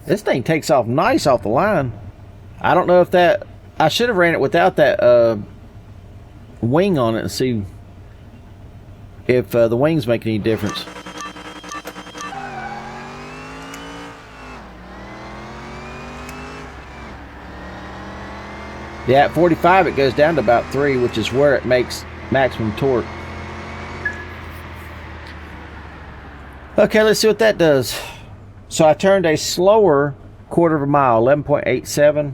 This thing takes off nice off the line. I don't know if that, I should have ran it without that wing on it and see if the wings make any difference. Yeah, at 45 it goes down to about 3, which is where it makes maximum torque. Okay, let's see what that does. So I turned a slower quarter of a mile, 11.87,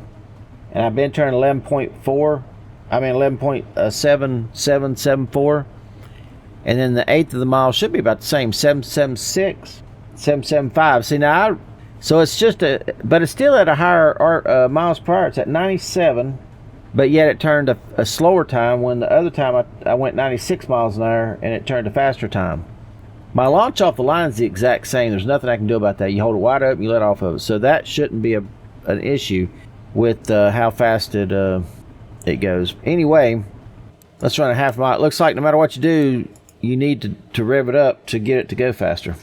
and I've been turning 11.7774, and then the eighth of the mile should be about the same, 776, 775. See now, so it's just but it's still at a higher miles per hour. It's at 97. But yet it turned a slower time when the other time I went 96 miles an hour and it turned a faster time. My launch off the line is the exact same. There's nothing I can do about that. You hold it wide open, you let off of it. So that shouldn't be an issue with how fast it goes. Anyway, let's run a half mile. It looks like no matter what you do, you need to rev it up to get it to go faster.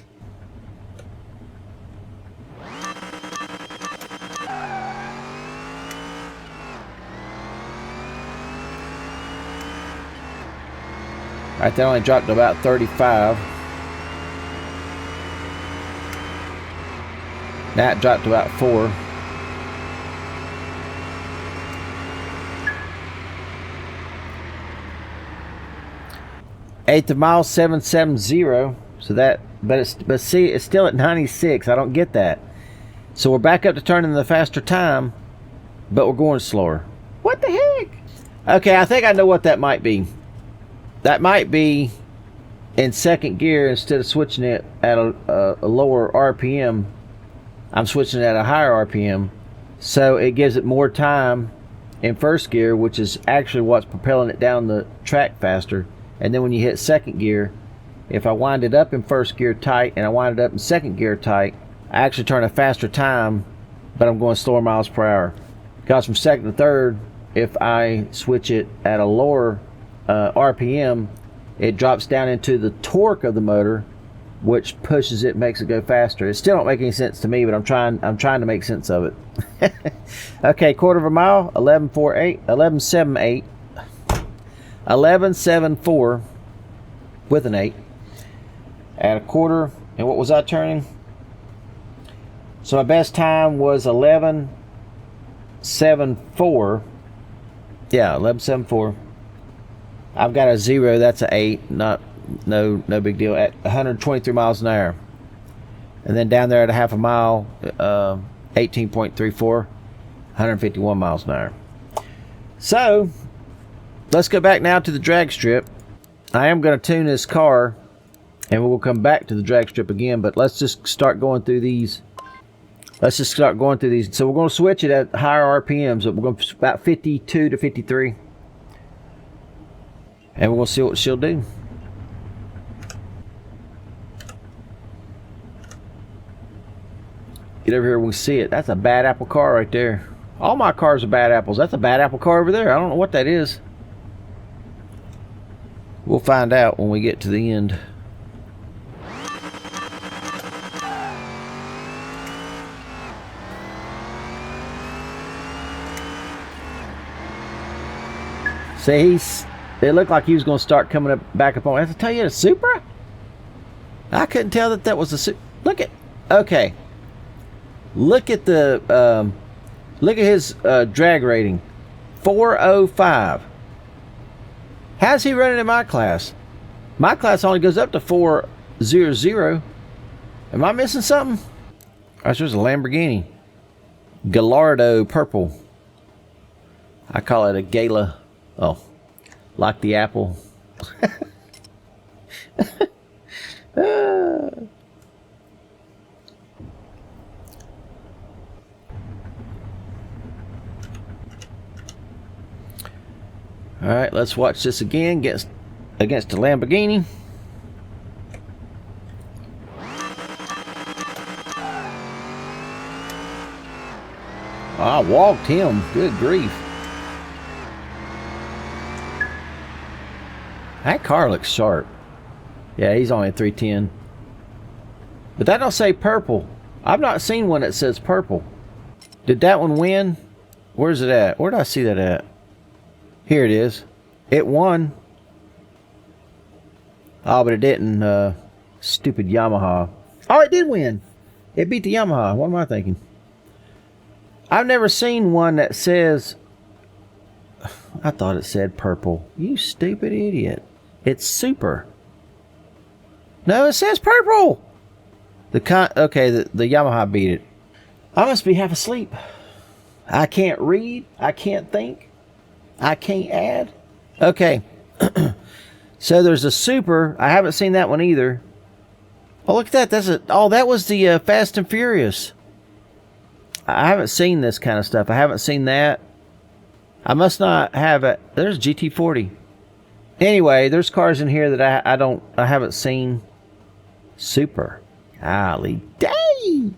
All right, that only dropped to about 35. That dropped to about 4. Eighth of mile, 770. So that, but see, it's still at 96. I don't get that. So we're back up to turning the faster time, but we're going slower. What the heck? Okay, I think I know what that might be. That might be in second gear, instead of switching it at a lower RPM, I'm switching it at a higher RPM. So it gives it more time in first gear, which is actually what's propelling it down the track faster. And then when you hit second gear, if I wind it up in first gear tight and I wind it up in second gear tight, I actually turn a faster time, but I'm going slower miles per hour. Because from second to third, if I switch it at a lower RPM, it drops down into the torque of the motor, which pushes it, makes it go faster. It still don't make any sense to me, but I'm trying to make sense of it. Okay, quarter of a mile, 11.48, 11.78, 11.74 with an 8 at a quarter. And what was I turning? So my best time was 11.74. Yeah, 11.74. I've got a 0. That's an 8. No big deal. At 123 miles an hour. And then down there at a half a mile, 18.34, 151 miles an hour. So let's go back now to the drag strip. I am going to tune this car, and we'll come back to the drag strip again. But let's just start going through these. So we're going to switch it at higher RPMs. We're going to about 52 to 53. And we're going to see what she'll do. Get over here, we can see it. That's a bad apple car right there. All my cars are bad apples. That's a bad apple car over there. I don't know what that is. We'll find out when we get to the end. See, it looked like he was going to start coming back up on. I have to tell you, a Supra? I couldn't tell that was a Supra. Look at, okay. Look at the, look at his drag rating, 405. How's he running in my class? My class only goes up to 400. Am I missing something? Oh, there's a Lamborghini, Gallardo purple. I call it a Gala. Oh, like the apple. All right, let's watch this again against the Lamborghini. I walked him. Good grief. That car looks sharp. Yeah, he's only at 310. But that don't say purple. I've not seen one that says purple. Did that one win? Where's it at? Where did I see that at? Here it is. It won. Oh, but it didn't. Stupid Yamaha. Oh, it did win. It beat the Yamaha. What am I thinking? I've never seen one that says... I thought it said purple. You stupid idiot. It's super. No, it says purple. Okay, the Yamaha beat it. I must be half asleep. I can't read. I can't think. I can't add. Okay. So there's a Super. I haven't seen that one either. Oh, look at that. That was the Fast and Furious. I haven't seen this kind of stuff. I haven't seen that. I must not have it. There's GT40. Anyway, there's cars in here that I haven't seen. Super. Golly day.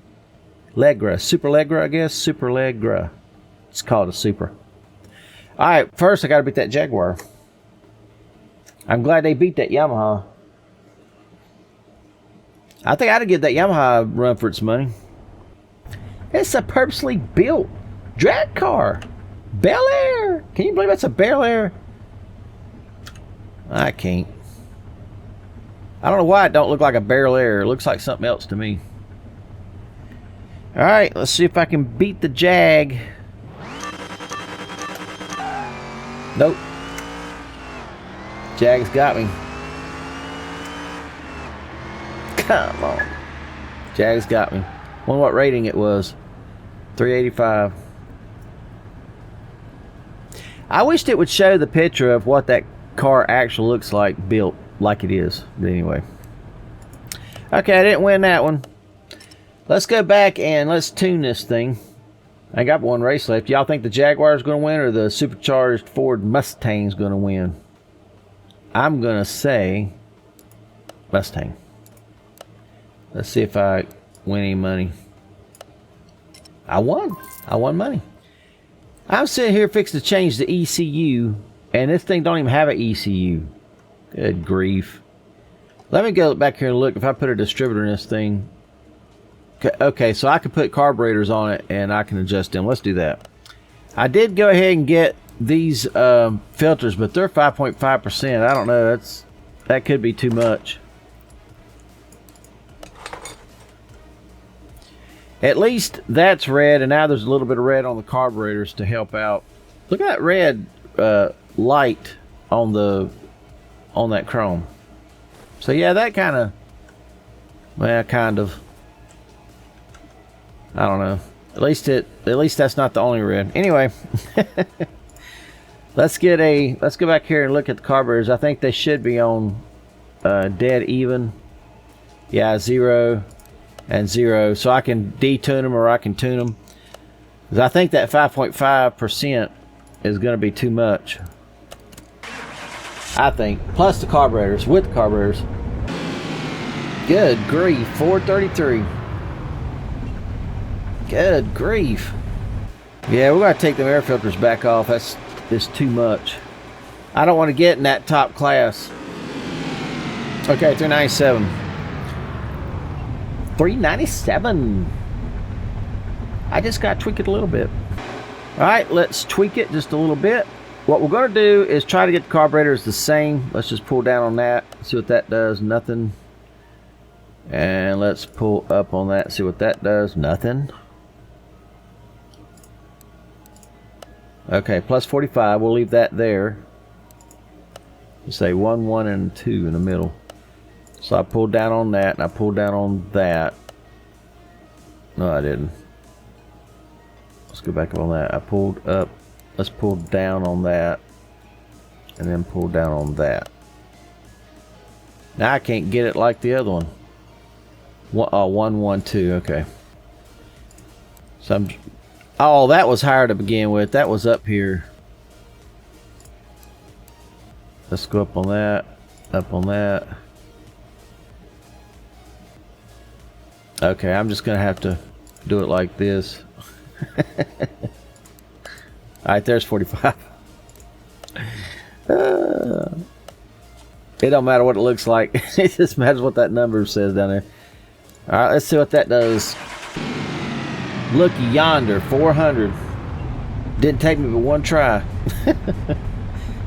Legra. Super Legra, I guess. Super Legra. It's called a Super. Alright, first I gotta beat that Jaguar. I'm glad they beat that Yamaha. I think I'd give that Yamaha a run for its money. It's a purposely built drag car. Bel Air. Can you believe that's a Bel Air? I can't. I don't know why it don't look like a Bel Air. It looks like something else to me. Alright, let's see if I can beat the Jag. Nope. Jag's got me. Come on. Jag's got me. Wonder what rating it was. 385. I wished it would show the picture of what that car actually looks like built like it is. But anyway. Okay, I didn't win that one. Let's go back and let's tune this thing. I got one race left. Y'all think the Jaguar is going to win or the supercharged Ford Mustang is going to win? I'm going to say Mustang. Let's see if I win any money. I won. I won money. I'm sitting here fixing to change the ECU, and this thing don't even have an ECU. Good grief. Let me go back here and look if I put a distributor in this thing. Okay, so I can put carburetors on it and I can adjust them. Let's do that. I did go ahead and get these filters, but they're 5.5%. I don't know. That could be too much. At least that's red, and now there's a little bit of red on the carburetors to help out. Look at that red light on that chrome. So yeah, that kind of, well, kind of. I don't know. At least that's not the only red. Anyway, let's go back here and look at the carburetors. I think they should be on dead even. Yeah, 0 and 0. So I can detune them or I can tune them. Because I think that 5.5% is going to be too much. I think. Plus the carburetors. With the carburetors. Good grief. 433. Good grief. Yeah, we're going to take them air filters back off. That's too much. I don't want to get in that top class. Okay, 397. 397. I just got to tweak it a little bit. Alright, let's tweak it just a little bit. What we're going to do is try to get the carburetors the same. Let's just pull down on that. See what that does. Nothing. And let's pull up on that. See what that does. Nothing. Okay, plus 45. We'll leave that there. Let's say 1, 1, and 2 in the middle. So I pulled down on that, and I pulled down on that. No, I didn't. Let's go back up on that. I pulled up. Let's pull down on that, and then pull down on that. Now I can't get it like the other one. 1, 1, 2. Okay. So oh, that was higher to begin with. That was up here. Let's go up on that. Up on that. Okay, I'm just gonna have to do it like this. Alright, there's 45. It don't matter what it looks like. It just matters what that number says down there. Alright, let's see what that does. Looky yonder, 400. Didn't take me but one try.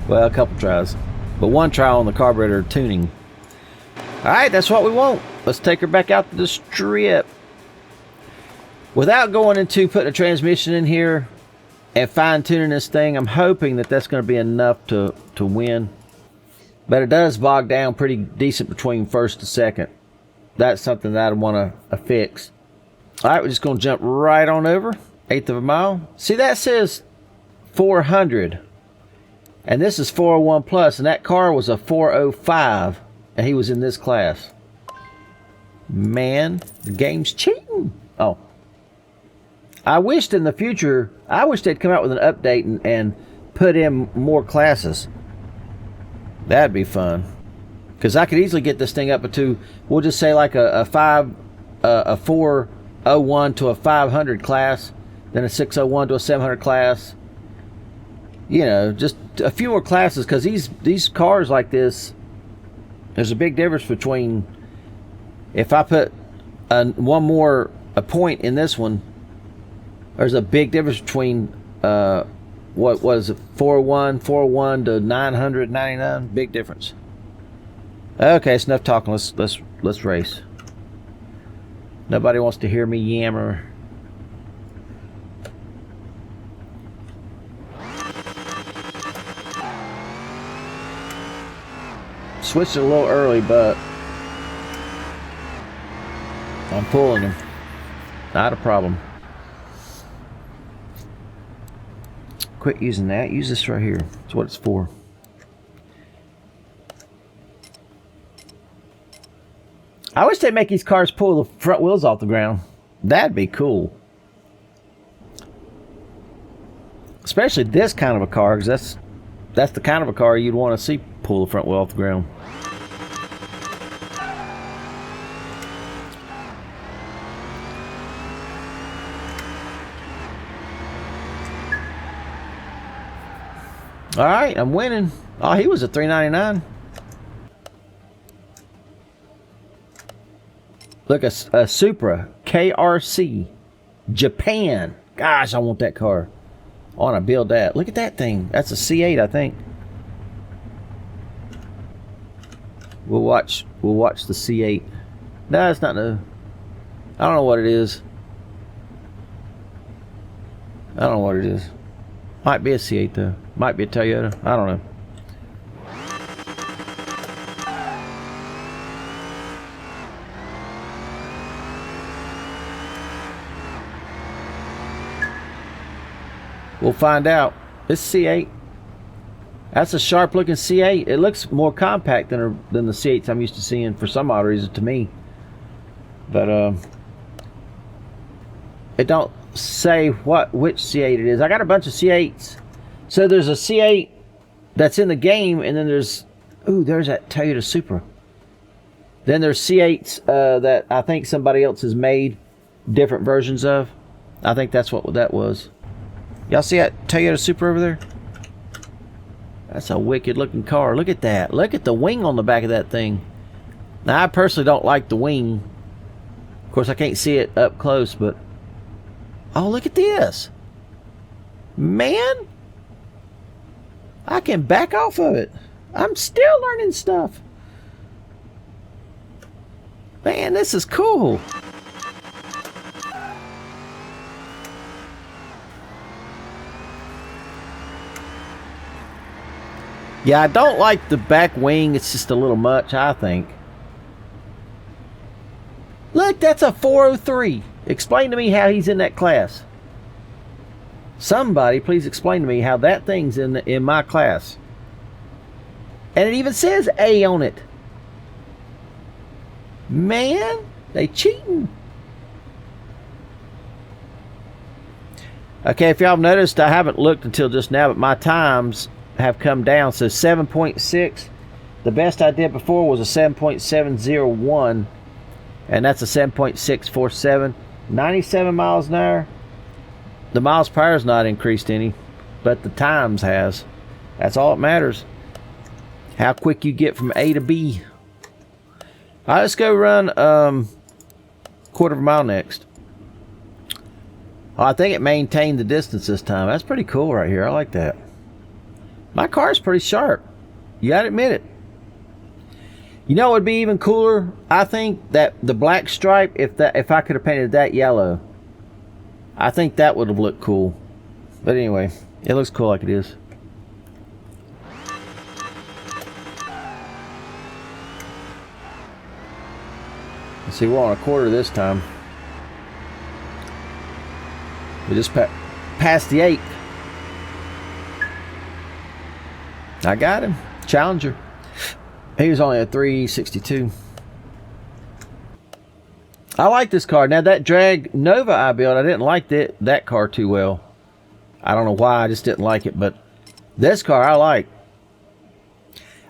Well, a couple tries. But one try on the carburetor tuning. Alright, that's what we want. Let's take her back out to the strip. Without going into putting a transmission in here and fine-tuning this thing, I'm hoping that that's going to be enough to win. But it does bog down pretty decent between first to second. That's something that I want to fix. Alright, we're just going to jump right on over. 1/8 of a mile. See, that says 400. And this is 401 plus. And that car was a 405. And he was in this class. Man, the game's cheating. Oh. I wished in the future, I wish they'd come out with an update and put in more classes. That'd be fun. Because I could easily get this thing up to, we'll just say like a 401 to a 500 class, then a 601 to a 700 class. You know, just a few more classes, because these cars like this, there's a big difference between, if I put one more point in this one, there's a big difference between what was it, 401 to 999. Big difference. Okay, it's enough talking. Let's race. Nobody wants to hear me yammer. Switched it a little early, but I'm pulling him. Not a problem. Quit using that. Use this right here. That's what it's for. I wish they'd make these cars pull the front wheels off the ground. That'd be cool. Especially this kind of a car, because that's the kind of a car you'd want to see pull the front wheel off the ground. All right, I'm winning. Oh, he was a 399. Look, a Supra KRC, Japan. Gosh, I want that car. I want to build that. Look at that thing. That's a C8, I think. We'll watch the C8. No, it's not no. I don't know what it is. I don't know what it is. Might be a C8 though. Might be a Toyota. I don't know. We'll find out. It's C8. That's a sharp looking C8. It looks more compact than the C8s I'm used to seeing for some odd reason to me. But it don't say which C8 it is. I got a bunch of C8s. So there's a C8 that's in the game, and then there's that Toyota Supra. Then there's C8s that I think somebody else has made different versions of. I think that's what that was. Y'all see that Toyota Supra over there? That's a wicked looking car. Look at that. Look at the wing on the back of that thing. Now, I personally don't like the wing. Of course, I can't see it up close, but... Oh, look at this. Man! I can back off of it. I'm still learning stuff. Man, this is cool. Yeah, I don't like the back wing. It's just a little much, I think. Look, that's a 403. Explain to me how he's in that class. Somebody, please explain to me how that thing's in my class. And it even says A on it. Man, they cheating. Okay, if y'all have noticed, I haven't looked until just now, but my times have come down. So 7.6. The best I did before was a 7.701, and that's a 7.647. 97 miles an hour. The miles per hour has not increased any, but the times has. That's all that matters. How quick you get from A to B. All right, let's go run quarter of a mile next. Oh, I think it maintained the distance this time. That's pretty cool right here. I like that. My car's pretty sharp. You gotta admit it. You know what would be even cooler? I think that the black stripe, if I could have painted that yellow, I think that would have looked cool. But anyway, it looks cool like it is. Let's see, we're on a quarter this time. We just passed the 8. I got him. Challenger. He was only a 362. I like this car. Now that drag Nova I built, I didn't like that car too well. I don't know why, I just didn't like it, but this car I like.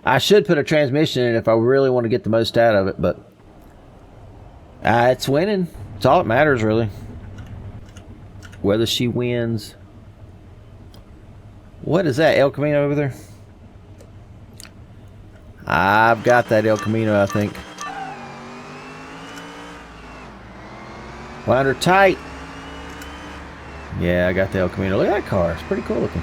I should put a transmission in it if I really want to get the most out of it, but it's winning. It's all that matters, really. Whether she wins. What is that, El Camino over there? I've got that El Camino, I think. Wind her tight. Yeah, I got the El Camino. Look at that car. It's pretty cool looking.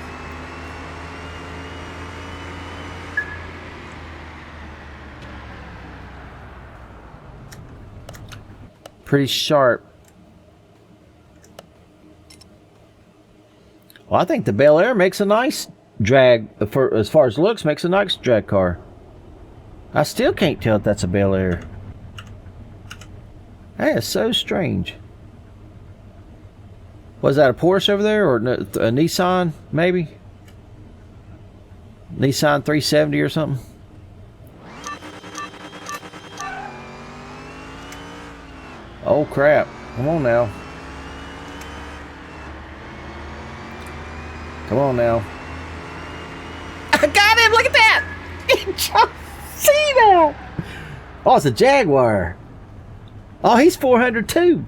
Pretty sharp. Well, I think the Bel Air makes a nice drag, as far as looks, makes a nice drag car. I still can't tell if that's a Bel Air. That is so strange. Was that a Porsche over there, or a Nissan, maybe? Nissan 370 or something? Oh crap, come on now. Come on now. I got him, look at that! See that? Oh, it's a Jaguar. Oh, he's 400 too.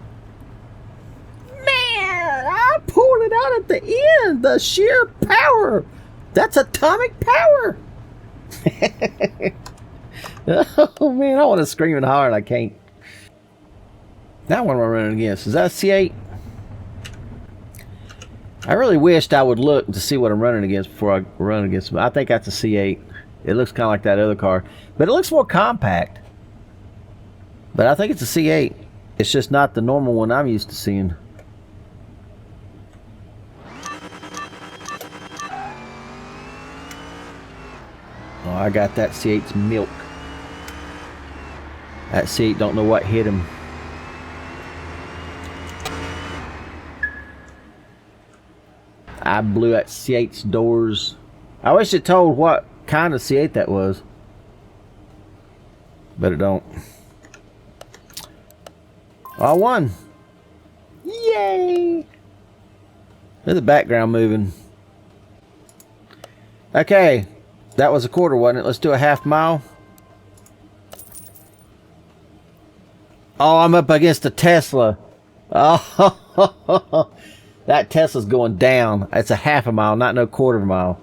Man, I pulled it out at the end. The sheer power. That's atomic power. Oh man, I want to scream and holler and I can't. Now what am I running against? Is that a C8? I really wished I would look to see what I'm running against before I run against them. I think that's a C8. It looks kind of like that other car, but it looks more compact. But I think it's a C8. It's just not the normal one I'm used to seeing. Oh, I got that C8's milk. That C8 don't know what hit him. I blew that C8's doors. I wish it told what kind of C8 that was. But it don't. I won. Yay! There's the background moving. Okay. That was a quarter, wasn't it? Let's do a half mile. Oh, I'm up against a Tesla. Oh, that Tesla's going down. It's a half a mile, not no quarter of a mile.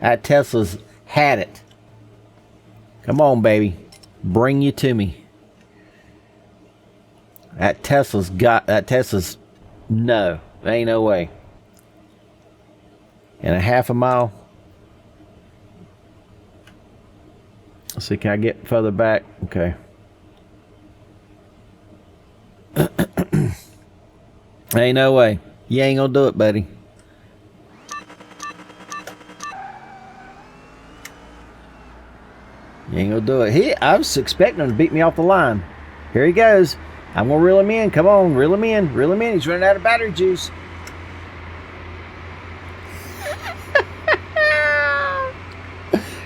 That Tesla's had it. Come on, baby. Bring you to me. That Tesla's no. There ain't no way. And a half a mile. Let's see, can I get further back? Okay. Ain't no way. You ain't gonna do it, buddy. You ain't gonna do it. I was expecting him to beat me off the line. Here he goes. I'm gonna reel him in. Come on, reel him in. Reel him in. He's running out of battery juice.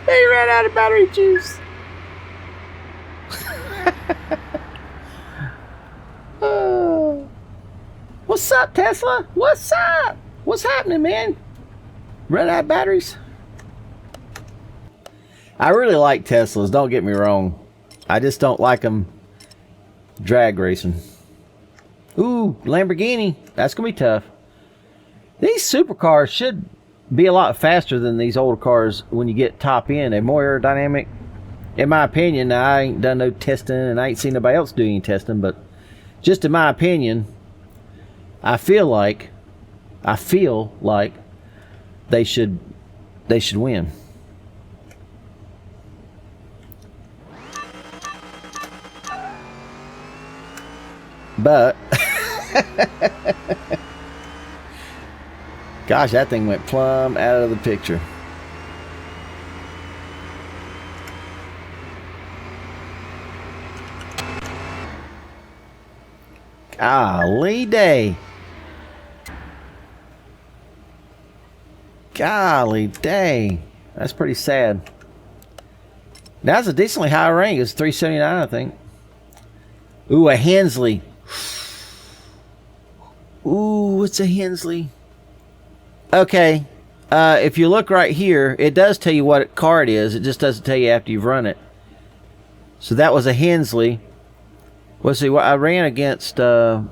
He ran out of battery juice. What's up, Tesla? What's up? What's happening, man? Run out of batteries? I really like Teslas, don't get me wrong. I just don't like them drag racing. Ooh, Lamborghini. That's going to be tough. These supercars should be a lot faster than these older cars when you get top end. They're more aerodynamic. In my opinion, now, I ain't done no testing and I ain't seen nobody else do any testing, but just in my opinion, I feel like they should win. But gosh, that thing went plumb out of the picture. Golly day. Golly day. That's pretty sad. That's a decently high rank. It's 379, I think. Ooh, a Hensley. Ooh, it's a Hensley. Okay. If you look right here, it does tell you what car it is. It just doesn't tell you after you've run it. So that was a Hensley. Let's see, I ran against, well,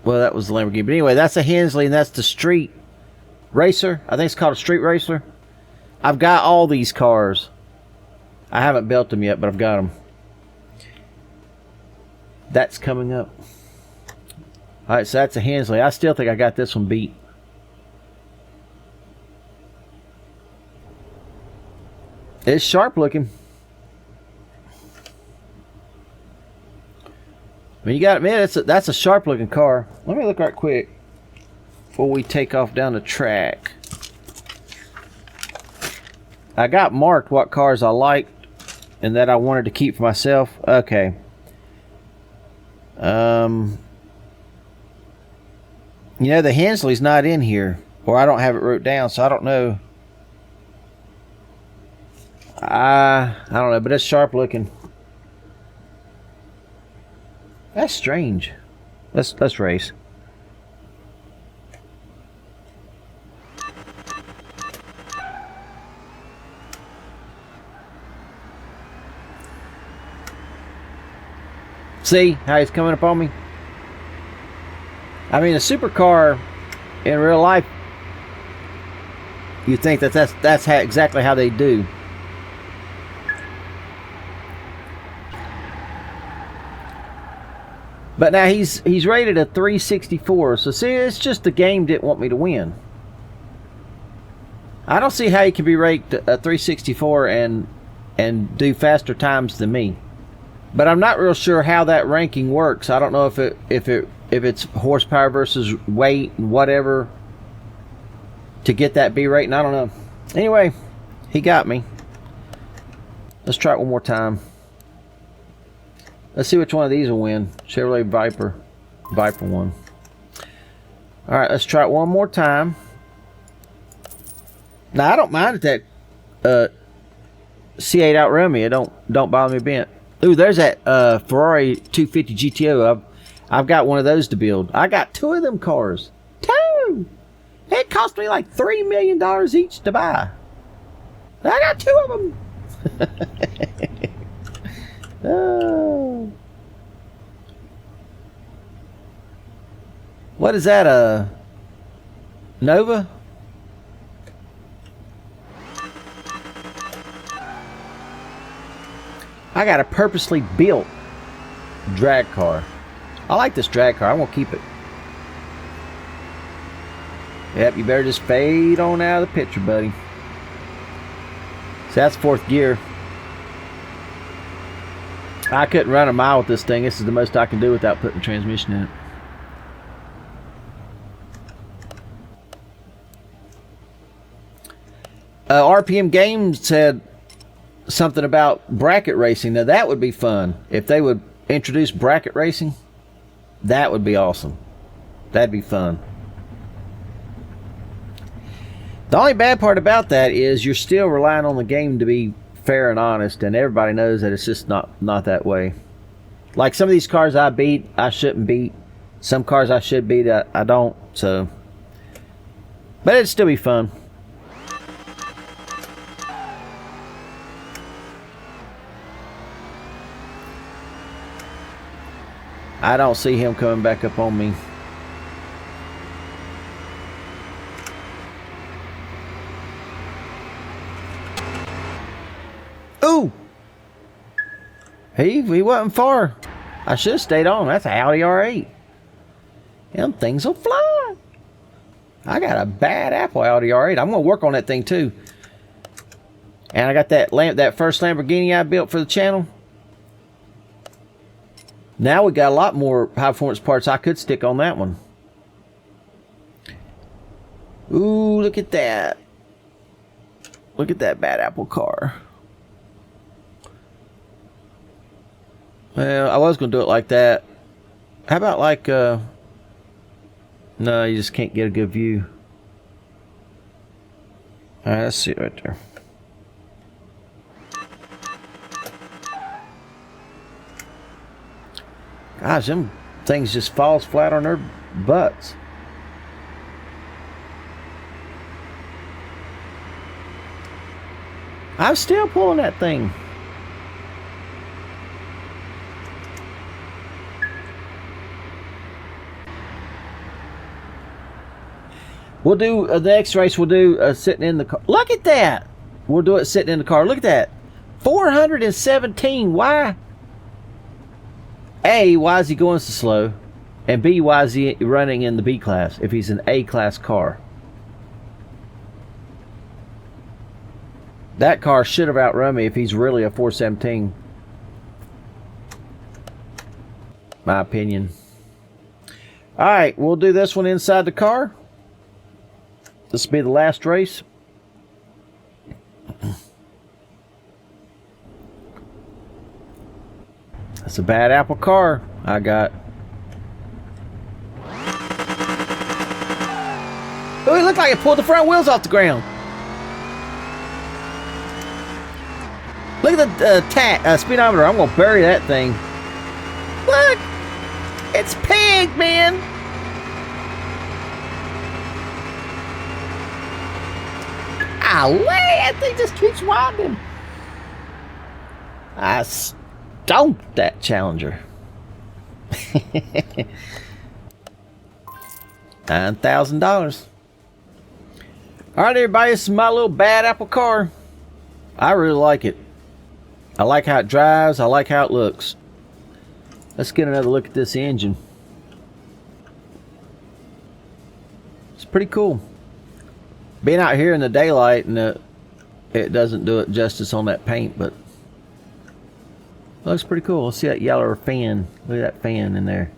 that was the Lamborghini. But anyway, that's a Hensley, and that's the street racer. I think it's called a street racer. I've got all these cars. I haven't built them yet, but I've got them. That's coming up. All right, so that's a Hensley. I still think I got this one beat. It's sharp looking. I mean, you got to admit, that's a sharp looking car. Let me look right quick before we take off down the track. I got marked what cars I liked and that I wanted to keep for myself. Okay. You know, the Hensley's not in here, or I don't have it wrote down, so I don't know. I don't know, but it's sharp looking. That's strange. Let's race. See how he's coming up on me? I mean, a supercar in real life, you think that's exactly how they do. But now he's rated a 364. So see, it's just the game didn't want me to win. I don't see how he can be ranked a 364 and do faster times than me. But I'm not real sure how that ranking works. I don't know if it's horsepower versus weight and whatever to get that B rating. I don't know. Anyway, he got me. Let's try it one more time. Let's see which one of these will win. Chevrolet Viper. Viper one. Alright, let's try it one more time. Now, I don't mind that C8 outrun me. It don't bother me a bit. Ooh, there's that Ferrari 250 GTO. I've got one of those to build. I got 2 of them cars. 2! It cost me like $3 million each to buy. I got 2 of them. Oh. What is that, a Nova? I got a purposely built drag car. I like this drag car. I'm gonna keep it. Yep, you better just fade on out of the picture, buddy. So that's 4th gear. I couldn't run a mile with this thing. This is the most I can do without putting transmission in it. RPM Games said something about bracket racing. Now that would be fun. If they would introduce bracket racing, that would be awesome. That'd be fun. The only bad part about that is you're still relying on the game to be fair and honest, and everybody knows that it's just not that way. Like some of these cars I beat, I shouldn't beat. Some cars I should beat, I don't. So, but it'd still be fun. I don't see him coming back up on me. Ooh! He wasn't far. I should have stayed on. That's an Audi R8. Them things will fly. I got a bad Apple Audi R8. I'm going to work on that thing too. And I got that first Lamborghini I built for the channel. Now we got a lot more high performance parts I could stick on that one. Ooh, look at that. Look at that bad Apple car. Well, I was going to do it like that. How about like, no, you just can't get a good view. Alright, let's see it right there. Gosh, them things just falls flat on their butts. I'm still pulling that thing. We'll do the next race. We'll do sitting in the car. Look at that. We'll do it sitting in the car. Look at that. 417. Why? A, why is he going so slow? And B, why is he running in the B class if he's an A class car? That car should have outrun me if he's really a 417. My opinion. Alright, we'll do this one inside the car. This will be the last race. That's a bad Apple car I got. Oh, it looked like it pulled the front wheels off the ground. Look at the speedometer. I'm going to bury that thing. Look! It's pig, man! Golly, that thing just keeps winding. I stomped that Challenger. $9,000. Alright, everybody, this is my little bad Apple car. I really like it. I like how it drives. I like how it looks. Let's get another look at this engine. It's pretty cool. Being out here in the daylight, and it doesn't do it justice on that paint, but it looks pretty cool. Let's see that yellow fan. Look at that fan in there.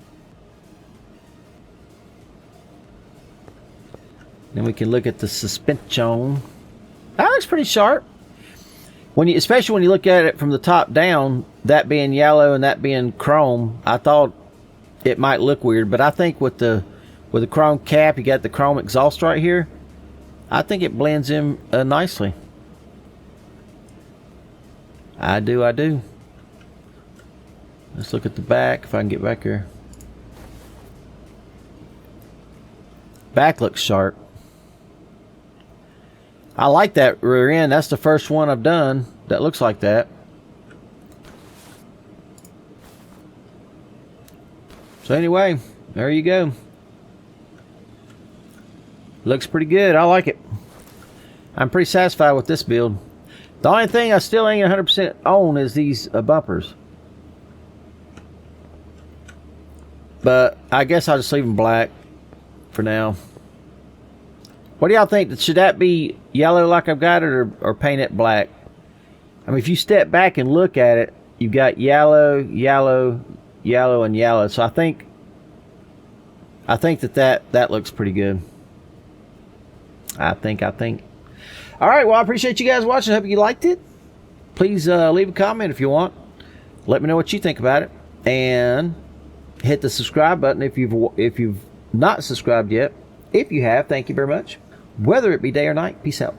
Then we can look at the suspension. That looks pretty sharp. Especially when you look at it from the top down, that being yellow and that being chrome, I thought it might look weird, but I think with the chrome cap, you got the chrome exhaust right here. I think it blends in nicely. I do. Let's look at the back, if I can get back here. Back looks sharp. I like that rear end. That's the first one I've done that looks like that. So anyway, there you go. Looks pretty good. I like it. I'm pretty satisfied with this build. The only thing I still ain't 100% on is these bumpers. But I guess I'll just leave them black for now. What do y'all think? Should that be yellow like I've got it, or paint it black? I mean, if you step back and look at it, you've got yellow, yellow, yellow, and yellow. So I think that looks pretty good. I think. All right, well, I appreciate you guys watching. I hope you liked it. Please leave a comment if you want. Let me know what you think about it, and hit the subscribe button if you've not subscribed yet. If you have, thank you very much. Whether it be day or night, peace out.